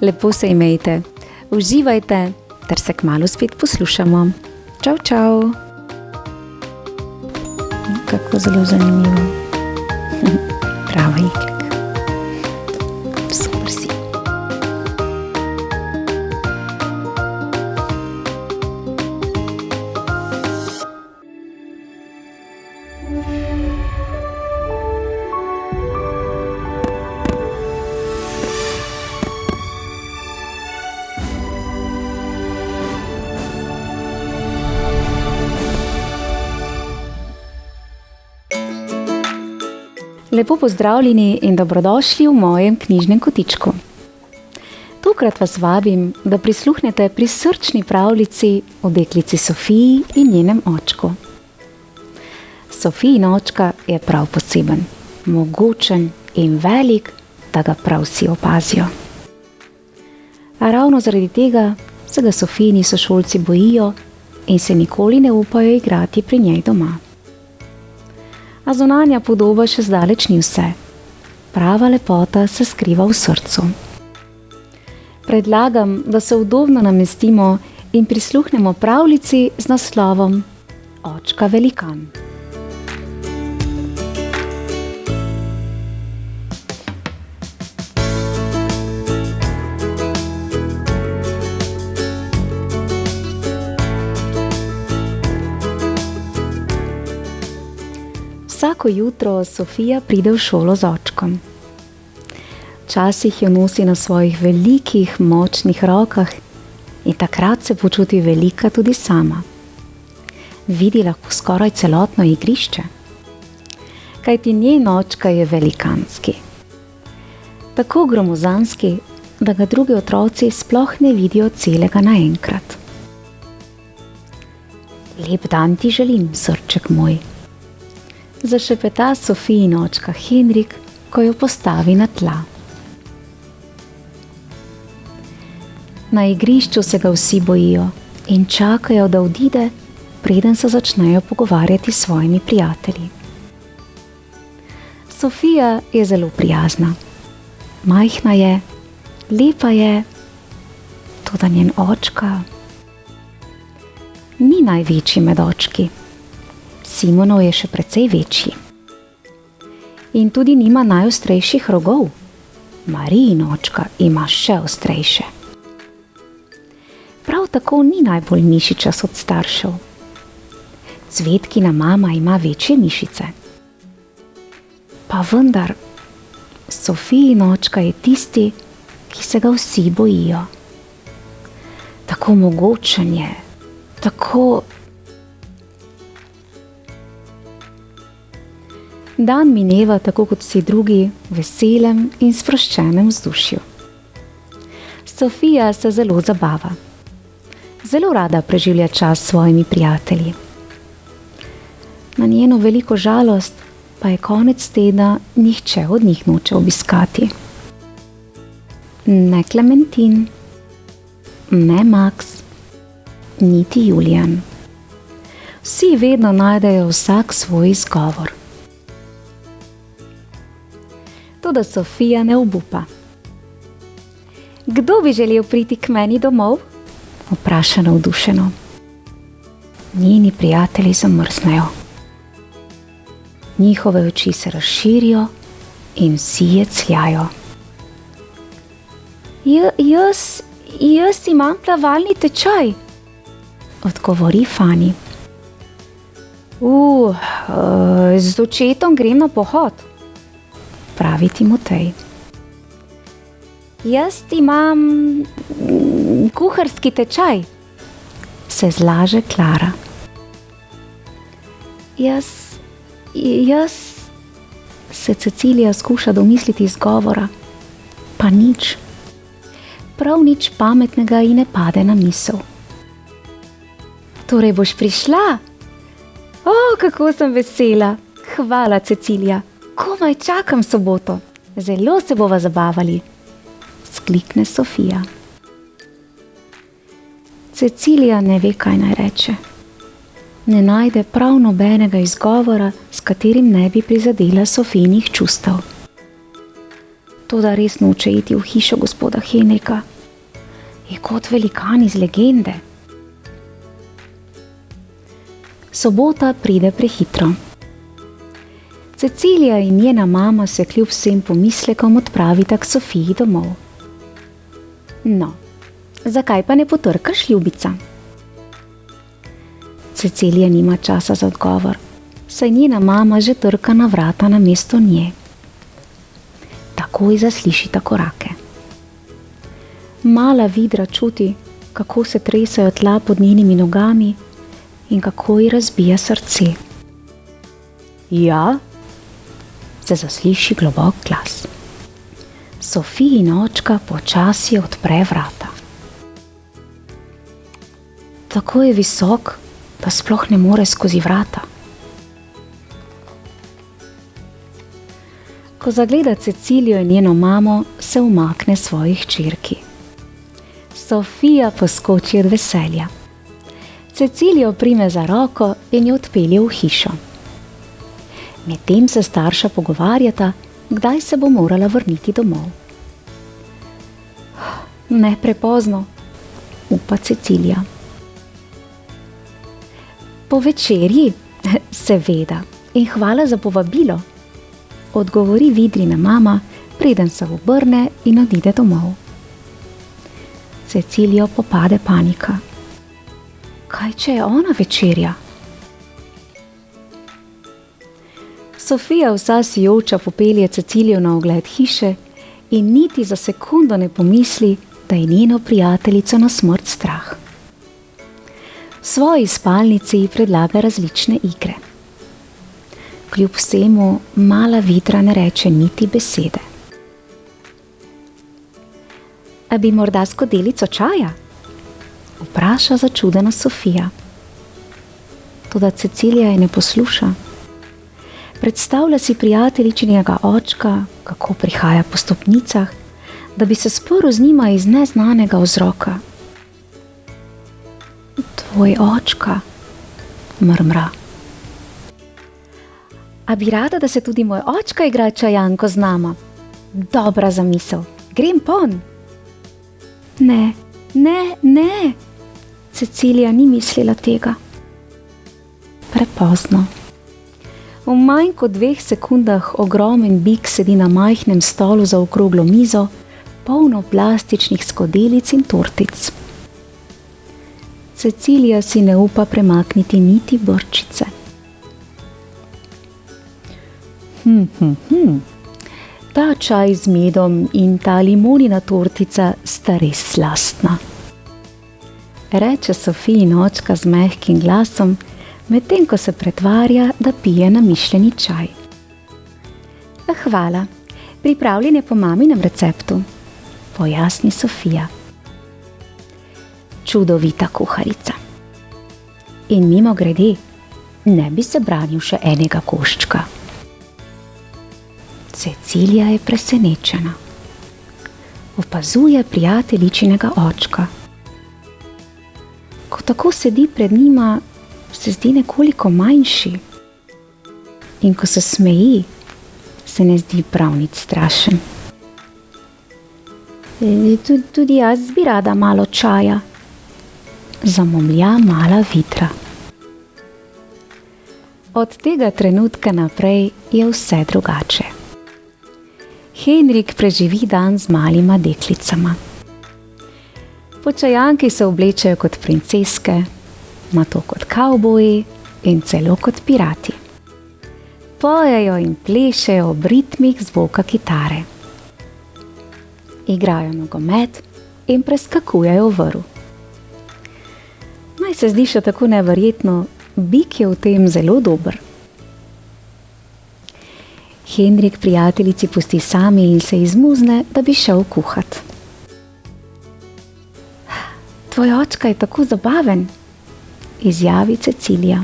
Lepo se imejte, uživajte ter se kmalu spet poslušamo. Čau, čau. Kako zelo zanimivo. Bravo, Iglek. Super si. Lepo pozdravljeni in dobrodošli v mojem knjižnem kotičku. Tokrat vas vabim, da prisluhnete prisrčni pravljici o deklici Sofiji in njenem očku. Sofijin očka je prav poseben, mogočen in velik, da ga prav vsi opazijo. A ravno zaradi tega se ga Sofijini sošolci bojijo in se nikoli ne upajo igrati pri njej doma. A zunanja podoba še zdaleč ni vse. Prava lepota se skriva v srcu. Predlagam, da se udobno namestimo in prisluhnemo pravljici z naslovom Očka velikan. Vsako jutro Sofija pride v šolo z očkom. Včasih jo nosi na svojih velikih, močnih rokah in takrat se počuti velika tudi sama. Vidi lahko skoraj celotno igrišče. Kajti njen očka je velikanski. Tako gromozanski, da ga drugi otroci sploh ne vidijo celega naenkrat. Lep dan ti želim, srček moj. Zašepeta Sofijin očka Henrik, ko jo postavi na tla. Na igrišču se ga vsi bojijo in čakajo, da odide, preden se začnejo pogovarjati s svojimi prijatelji. Sofija je zelo prijazna. Majhna je, lepa je, toda njen očka ni največji med očki. Simonov je še precej večji. In tudi nima najostrejših rogov. Marijin očka ima še ostrejše. Prav tako ni najbolj mišičast od staršev. Cvetkina mama ima večje mišice. Pa vendar, Sofijin očka je tisti, ki se ga vsi bojijo. Tako mogočen je, tako... Dan mineva tako kot vsi drugi, v veselem in sproščenem vzdušju. Sofija se zelo zabava. Zelo rada preživlja čas s svojimi prijatelji. Na njeno veliko žalost pa je konec tedna nihče od njih noče obiskati. Ne Klementin, ne Max, niti Julijan. Vsi vedno najdejo vsak svoj izgovor. Toda Sofija ne obupa. Kdo bi želel priti k meni domov? Vpraša navdušeno. Njeni prijatelji zamrznejo. Njihove oči se razširijo in vsi jecljajo. Jaz imam plavalni tečaj, odgovori Fani. Z očetom grem na pohod, pravi Timotej. Jaz imam kuharski tečaj, se zlaže Klara. Jaz se Cecilija skuša domisliti izgovora, pa nič. Prav nič pametnega ji ne pade na misel. Torej boš prišla? Kako sem vesela! Hvala, Cecilija! Komaj čakam soboto! Zelo se bova zabavali! Sklikne Sofija. Cecilija ne ve, kaj naj reče. Ne najde prav nobenega izgovora, s katerim ne bi prizadela Sofijinih čustev. Toda res noče iti v hišo gospoda Henrika. Je kot velikan iz legende. Sobota pride prehitro. Cecilija in njena mama se kljub vsem pomislekom odpravita k Sofiji domov. No, zakaj pa ne potrkaš, ljubica? Cecilija nima časa za odgovor, saj njena mama že trka na vrata namesto nje. Takoj zaslišita korake. Mala vidra čuti, kako se tresajo tla pod njenimi nogami in kako ji razbija srce. Ja? Se zasliši globok glas. Sofijin očka počasi odpre vrata. Tako je visok, da sploh ne more skozi vrata. Ko zagleda Cecilijo in njeno mamo, se umakne svoji hčerki. Sofija poskoči od veselja. Cecilijo prime za roko in jo odpelje v hišo. Medtem se starša pogovarjata, kdaj se bo morala vrniti domov. Ne prepozno, upa Cecilija. Po večerji, seveda, in hvala za povabilo, odgovori vidrina mama, preden se obrne in odide domov. Cecilijo popade panika. Kaj, če je ona večerja? Sofija vsa sijoča popelje Cecilijo na ogled hiše in niti za sekundo ne pomisli, da je njeno prijateljico na smrt strah. V svoji spalnici ji predlaga različne igre. Kljub vsemu mala vidra ne reče niti besede. A bi morda skodelico čaja? Vpraša začudena Sofija. Toda Cecilija je ne posluša. Predstavlja si prijateljičinega očka, kako prihaja po stopnicah, da bi se sporil z njima iz neznanega vzroka. Tvoj očka, mrmra. A bi rada, da se tudi moj očka igra čajanko z nama? Dobra zamisel, grem pon. Ne. Cecilija ni mislila tega. Prepozno. V manj kot 2 sekundah ogromen bik sedi na majhnem stolu za okroglo mizo, polno plastičnih skodelic in tortic. Cecilija si ne upa premakniti niti brčice. Ta čaj z medom in ta limonina tortica sta res slastna, reče Sofijin očka z mehkim glasom, medtem ko se pretvarja, da pije namišljeni čaj. Hvala, pripravljen je po maminem receptu, pojasni Sofija. Čudovita kuharica. In mimogrede, ne bi se branil še enega koščka. Cecilija je presenečena. Opazuje prijateljičinega očka. Ko tako sedi pred njima, se zdi nekoliko manjši. In ko se smeji, se ne zdi prav nič strašen. Tudi jaz bi rada malo čaja, zamomlja mala Vitra. Od tega trenutka naprej je vse drugače. Henrik preživi dan z malima deklicama. Počajanki se oblečejo kot princeske, nato kot kavboji in celo kot pirati. Pojejo in plešejo ob ritmih zvoka kitare. Igrajo nogomet in preskakujejo vrv. Naj se zdi še tako neverjetno, bik je v tem zelo dober. Henrik prijateljici pusti sami in se izmuzne, da bi šel kuhat. Tvoj očka je tako zabaven, izjavi Cecilija.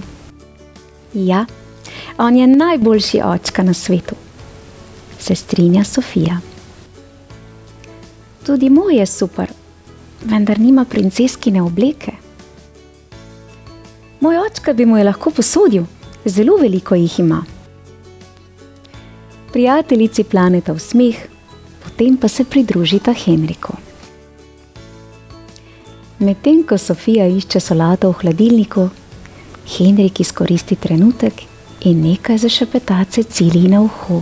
Ja, on je najboljši očka na svetu, se strinja Sofija. Tudi moj je super, vendar nima princeskine obleke. Moj očka bi mu je lahko posodil, zelo veliko jih ima. Prijateljici planeta v smeh, potem pa se pridružita Henriku. Medtem ko Sofija išče solato v hladilniku, Henrik izkoristi trenutek in nekaj zašepeta Ceciliji na uho.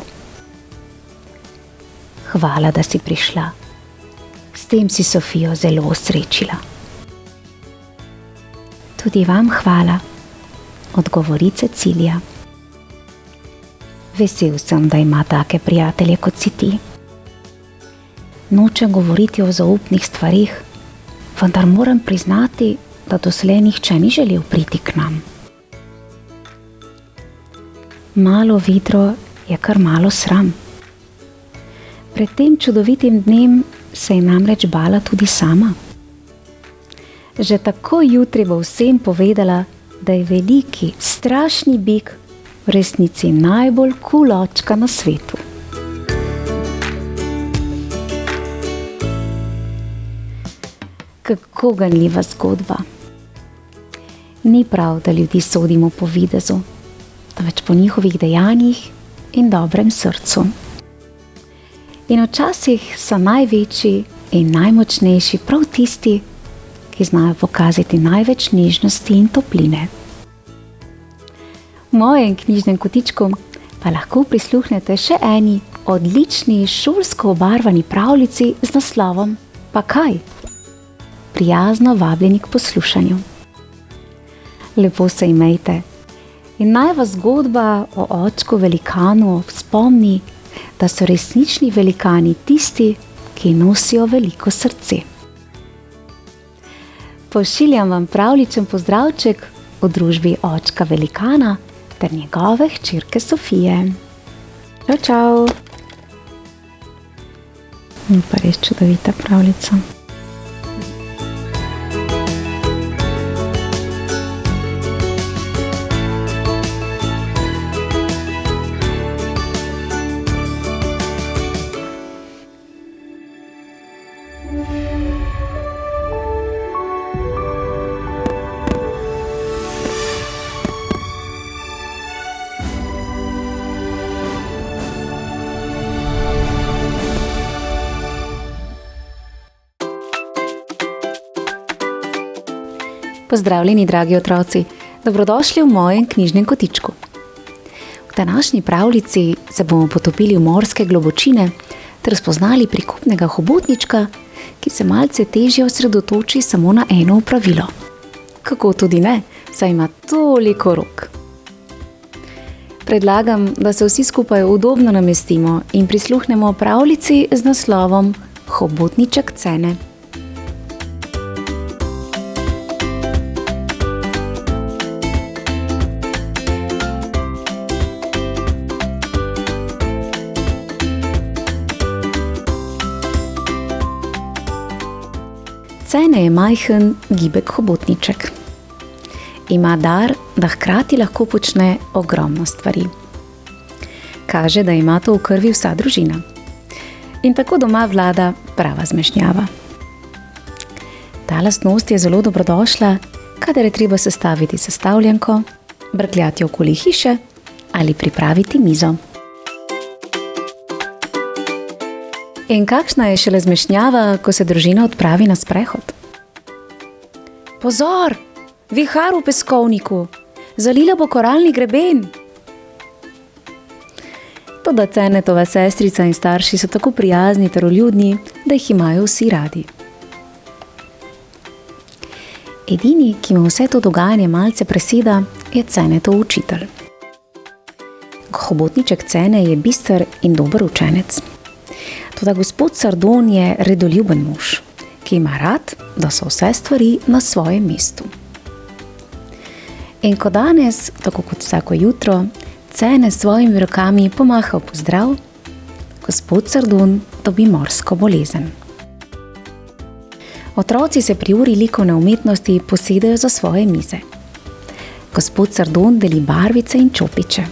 Hvala, da si prišla. S tem si Sofijo zelo osrečila. Tudi vam hvala, odgovori Cecilija. Vesel sem, da ima take prijatelje kot si ti. Nočem govoriti o zaupnih stvarih, vendar moram priznati, da doslej nihče ni želel priti k nam. Malo Vitro je kar malo sram. Pred tem čudovitim dnem se je namreč bala tudi sama. Že tako jutri bo vsem povedala, da je veliki, strašni bik v resnici najbolj kul očka na svetu. Kako ganljiva zgodba. Ni prav, da ljudi sodimo po videzu, temveč po njihovih dejanjih in dobrem srcu. In včasih so največji in najmočnejši prav tisti, ki znajo pokazati največ nežnosti in topline. V mojem knjižnem kotičku pa lahko prisluhnete še eni odlični šolsko obarvani pravljici z naslovom Pa kaj? Prijazno vabljeni k poslušanju. Lepo se imejte in naj vas zgodba o očku velikanu spomni, da so resnični velikani tisti, ki nosijo veliko srce. Pošiljam vam pravličen pozdravček v družbi očka velikana ter njegove hčerke Sofije. Čau, čau! Pa res čudovita pravljica. Pozdravljeni, dragi otroci, dobrodošli v mojem knjižnem kotičku. V današnji pravljici se bomo potopili v morske globočine ter spoznali prikupnega hobotnička, ki se malce težje osredotoči samo na eno opravilo. Kako tudi ne, saj ima toliko rok. Predlagam, da se vsi skupaj udobno namestimo in prisluhnemo pravljici z naslovom Hobotniček Cene. Cene je majhen, gibek hobotniček. Ima dar, da hkrati lahko počne ogromno stvari. Kaže, da ima to v krvi vsa družina. In tako doma vlada prava zmešnjava. Ta lastnost je zelo dobrodošla, kadar je treba sestaviti sestavljanko, brkljati okoli hiše ali pripraviti mizo. In kakšna je šele zmešnjava, ko se družina odpravi na sprehod? Pozor! Vihar v peskovniku! Zalila bo koralni greben! Toda Cenetova sestrica in starši so tako prijazni ter vljudni, da jih imajo vsi radi. Edini, ki mu vse to dogajanje malce preseda, je Cenetov učitelj. Hobotniček Cene je bister in dober učenec. Toda gospod Sardon je redoljuben mož, ki ima rad, da so vse stvari na svojem mestu. In ko danes, tako kot vsako jutro, Cene s svojimi rokami pomaha v pozdrav, gospod Sardon dobi morsko bolezen. Otroci se pri uri likovne umetnosti posedejo za svoje mize. Gospod Sardon deli barvice in čopiče.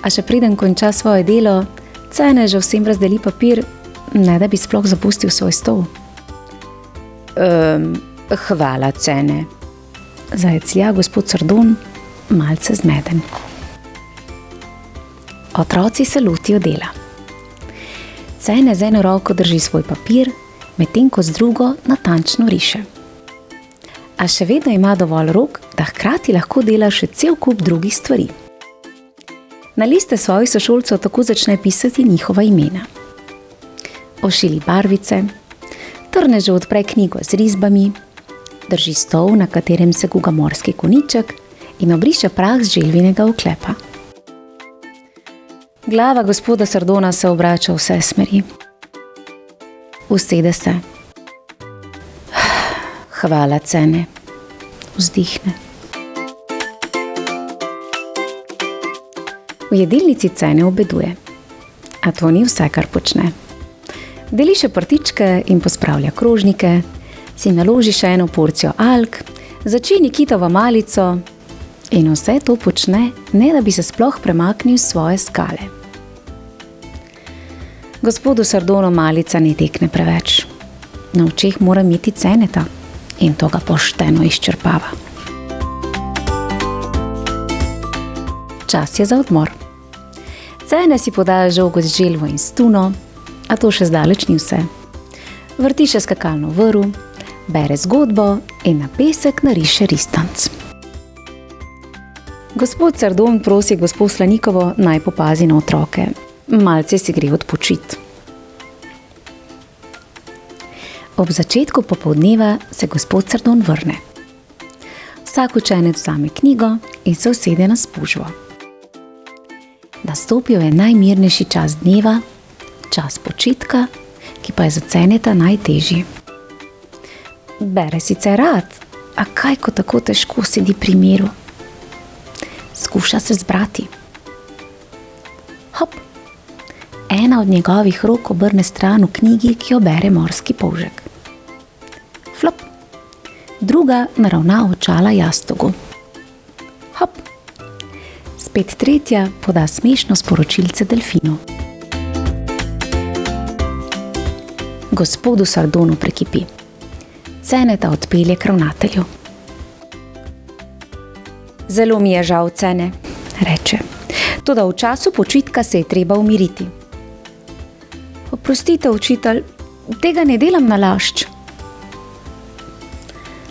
A še preden konča svoje delo, Cene že vsem razdeli papir, ne da bi sploh zapustil svoj stol. Hvala, Cene, zajeclja gospod Sardon, malce zmeden. Otroci se lotijo dela. Cene z eno roko drži svoj papir, medtem ko z drugo natančno riše. A še vedno ima dovolj rok, da hkrati lahko dela še cel kup drugih stvari. Na liste svojih sošolcev tako začne pisati njihova imena. Ošili barvice, Trnežu odpre knjigo z risbami, drži stol, na katerem se guga morski koniček in obriše prah z želvinega oklepa. Glava gospoda Sardona se obrača v vse smeri. Usede se. Hvala, Cene, vzdihne. V jedilnici Cene obeduje, a to ni vse, kar počne. Deli še prtičke in pospravlja krožnike, si naloži še eno porcijo alg, začini kitovo malico in vse to počne, ne da bi se sploh premaknil s svoje skale. Gospodu Sardonu malica ne tekne preveč. Na očeh mora imeti Ceneta in to ga pošteno izčrpava. Čas je za odmor. Cene si podaja žogo z želvo in stuno, a to še zdaleč ni vse. Vrti še skakalno vrv, bere zgodbo in na pesek nariše ristanc. Gospod Sardon prosi gospod Slanikovo, naj popazi na otroke. Malce si gre odpočit. Ob začetku popoldneva se gospod Sardon vrne. Vsak učenec vzame knjigo in se usede na spužvo. Nastopil je najmirnejši čas dneva, čas počitka, ki pa je za Ceneta najtežji. Bere sicer rad, a kaj ko tako težko sedi pri miru. Skuša se zbrati. Hop! Ena od njegovih rok obrne stran v knjigi, ki jo bere morski polžek. Flop! Druga naravna očala jastogu. Hop! Spet tretja poda smešno sporočilce delfinu. Gospodu Sardonu prekipi. Ceneta odpelje k ravnatelju. Zelo mi je žal, Cene, reče. Toda v času počitka se je treba umiriti. Oprostite, učitelj, tega ne delam nalašč.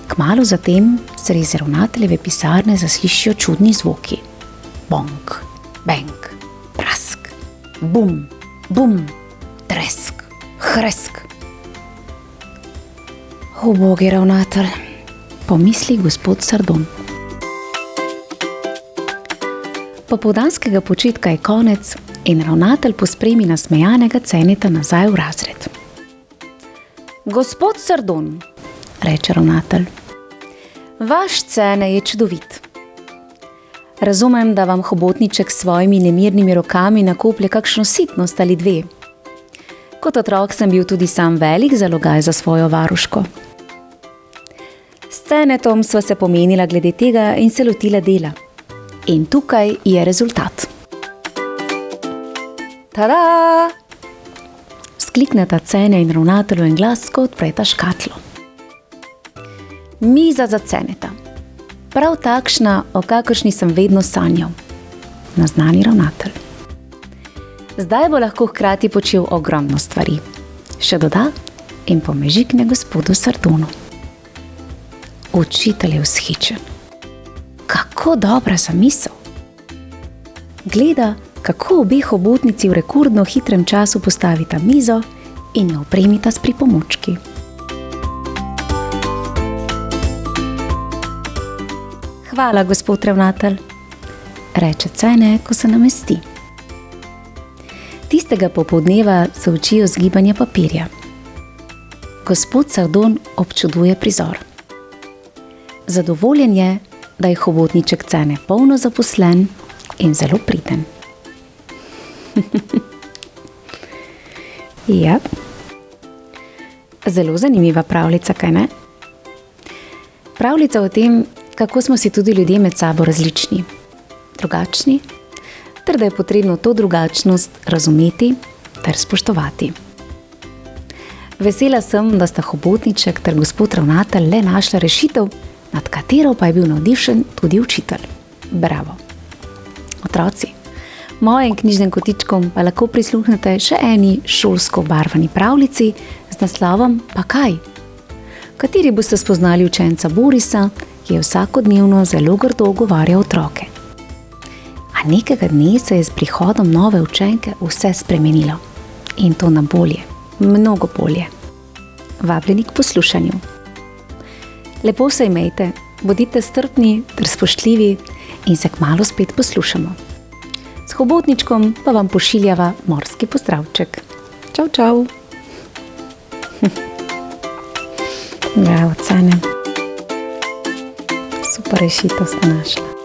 Kmalu zatem se iz ravnateljeve pisarne zaslišijo čudni zvoki. Bonk, benk, prask, bum, bum, tresk, hresk. Ubogi ravnatelj, pomisli gospod Sardon. Popoldanskega počitka je konec in ravnatelj pospremi nasmejanega Ceneta nazaj v razred. Gospod Sardon, reče ravnatelj, vaš Cene je čudovit. Razumem, da vam hobotniček s svojimi nemirnimi rokami nakoplje kakšno sitnost ali dve. Kot otrok sem bil tudi sam velik zalogaj za svojo varuško. Cenetom sva se pomenila glede tega in se lotila dela. In tukaj je rezultat. Tada! Sklikneta Cene in ravnatelj v en glas, ko odpreta škatlo. Miza za Ceneta. Prav takšna, o kakršni sem vedno sanjal. Naznani ravnatelj. Zdaj bo lahko hkrati počel ogromno stvari. Še doda in pomežikne gospodu Sardonu. Učitelj je vzhičen. Kako dobra zamisel. Gleda, kako obe hobotnici v rekordno hitrem času postavita mizo in jo opremita s pripomočki. Hvala, gospod ravnatelj, reče Cene, ko se namesti. Tistega popoldneva se učijo zgibanja papirja. Gospod Sardon občuduje prizor. Zadovoljen je, da je hobotniček Cene polno zaposlen in zelo priden. Ja. Zelo zanimiva pravljica, kaj ne? Pravljica o tem, kako smo si tudi ljudje med sabo različni, drugačni, ter da je potrebno to drugačnost razumeti ter spoštovati. Vesela sem, da sta hobotniček ter gospod ravnatelj le našla rešitev, nad katero pa je bil navdišen tudi učitelj. Bravo! Otroci, mojim knjižnim kotičkom pa lahko prisluhnete še eni šolsko obarvani pravljici z naslovom Pa kaj? V kateri boste spoznali učenca Borisa, ki je vsakodnevno zelo grdo ogovarjal otroke. A nekega dne se je s prihodom nove učenke vse spremenilo. In to na bolje, mnogo bolje. Vabljeni k poslušanju. Lepo se imejte, bodite strpni ter spoštljivi in se kmalu spet poslušamo. S hobotničkom pa vam pošiljava morski pozdravček. Čau, čau. Bravo, Cene. Super rešitev ste našla.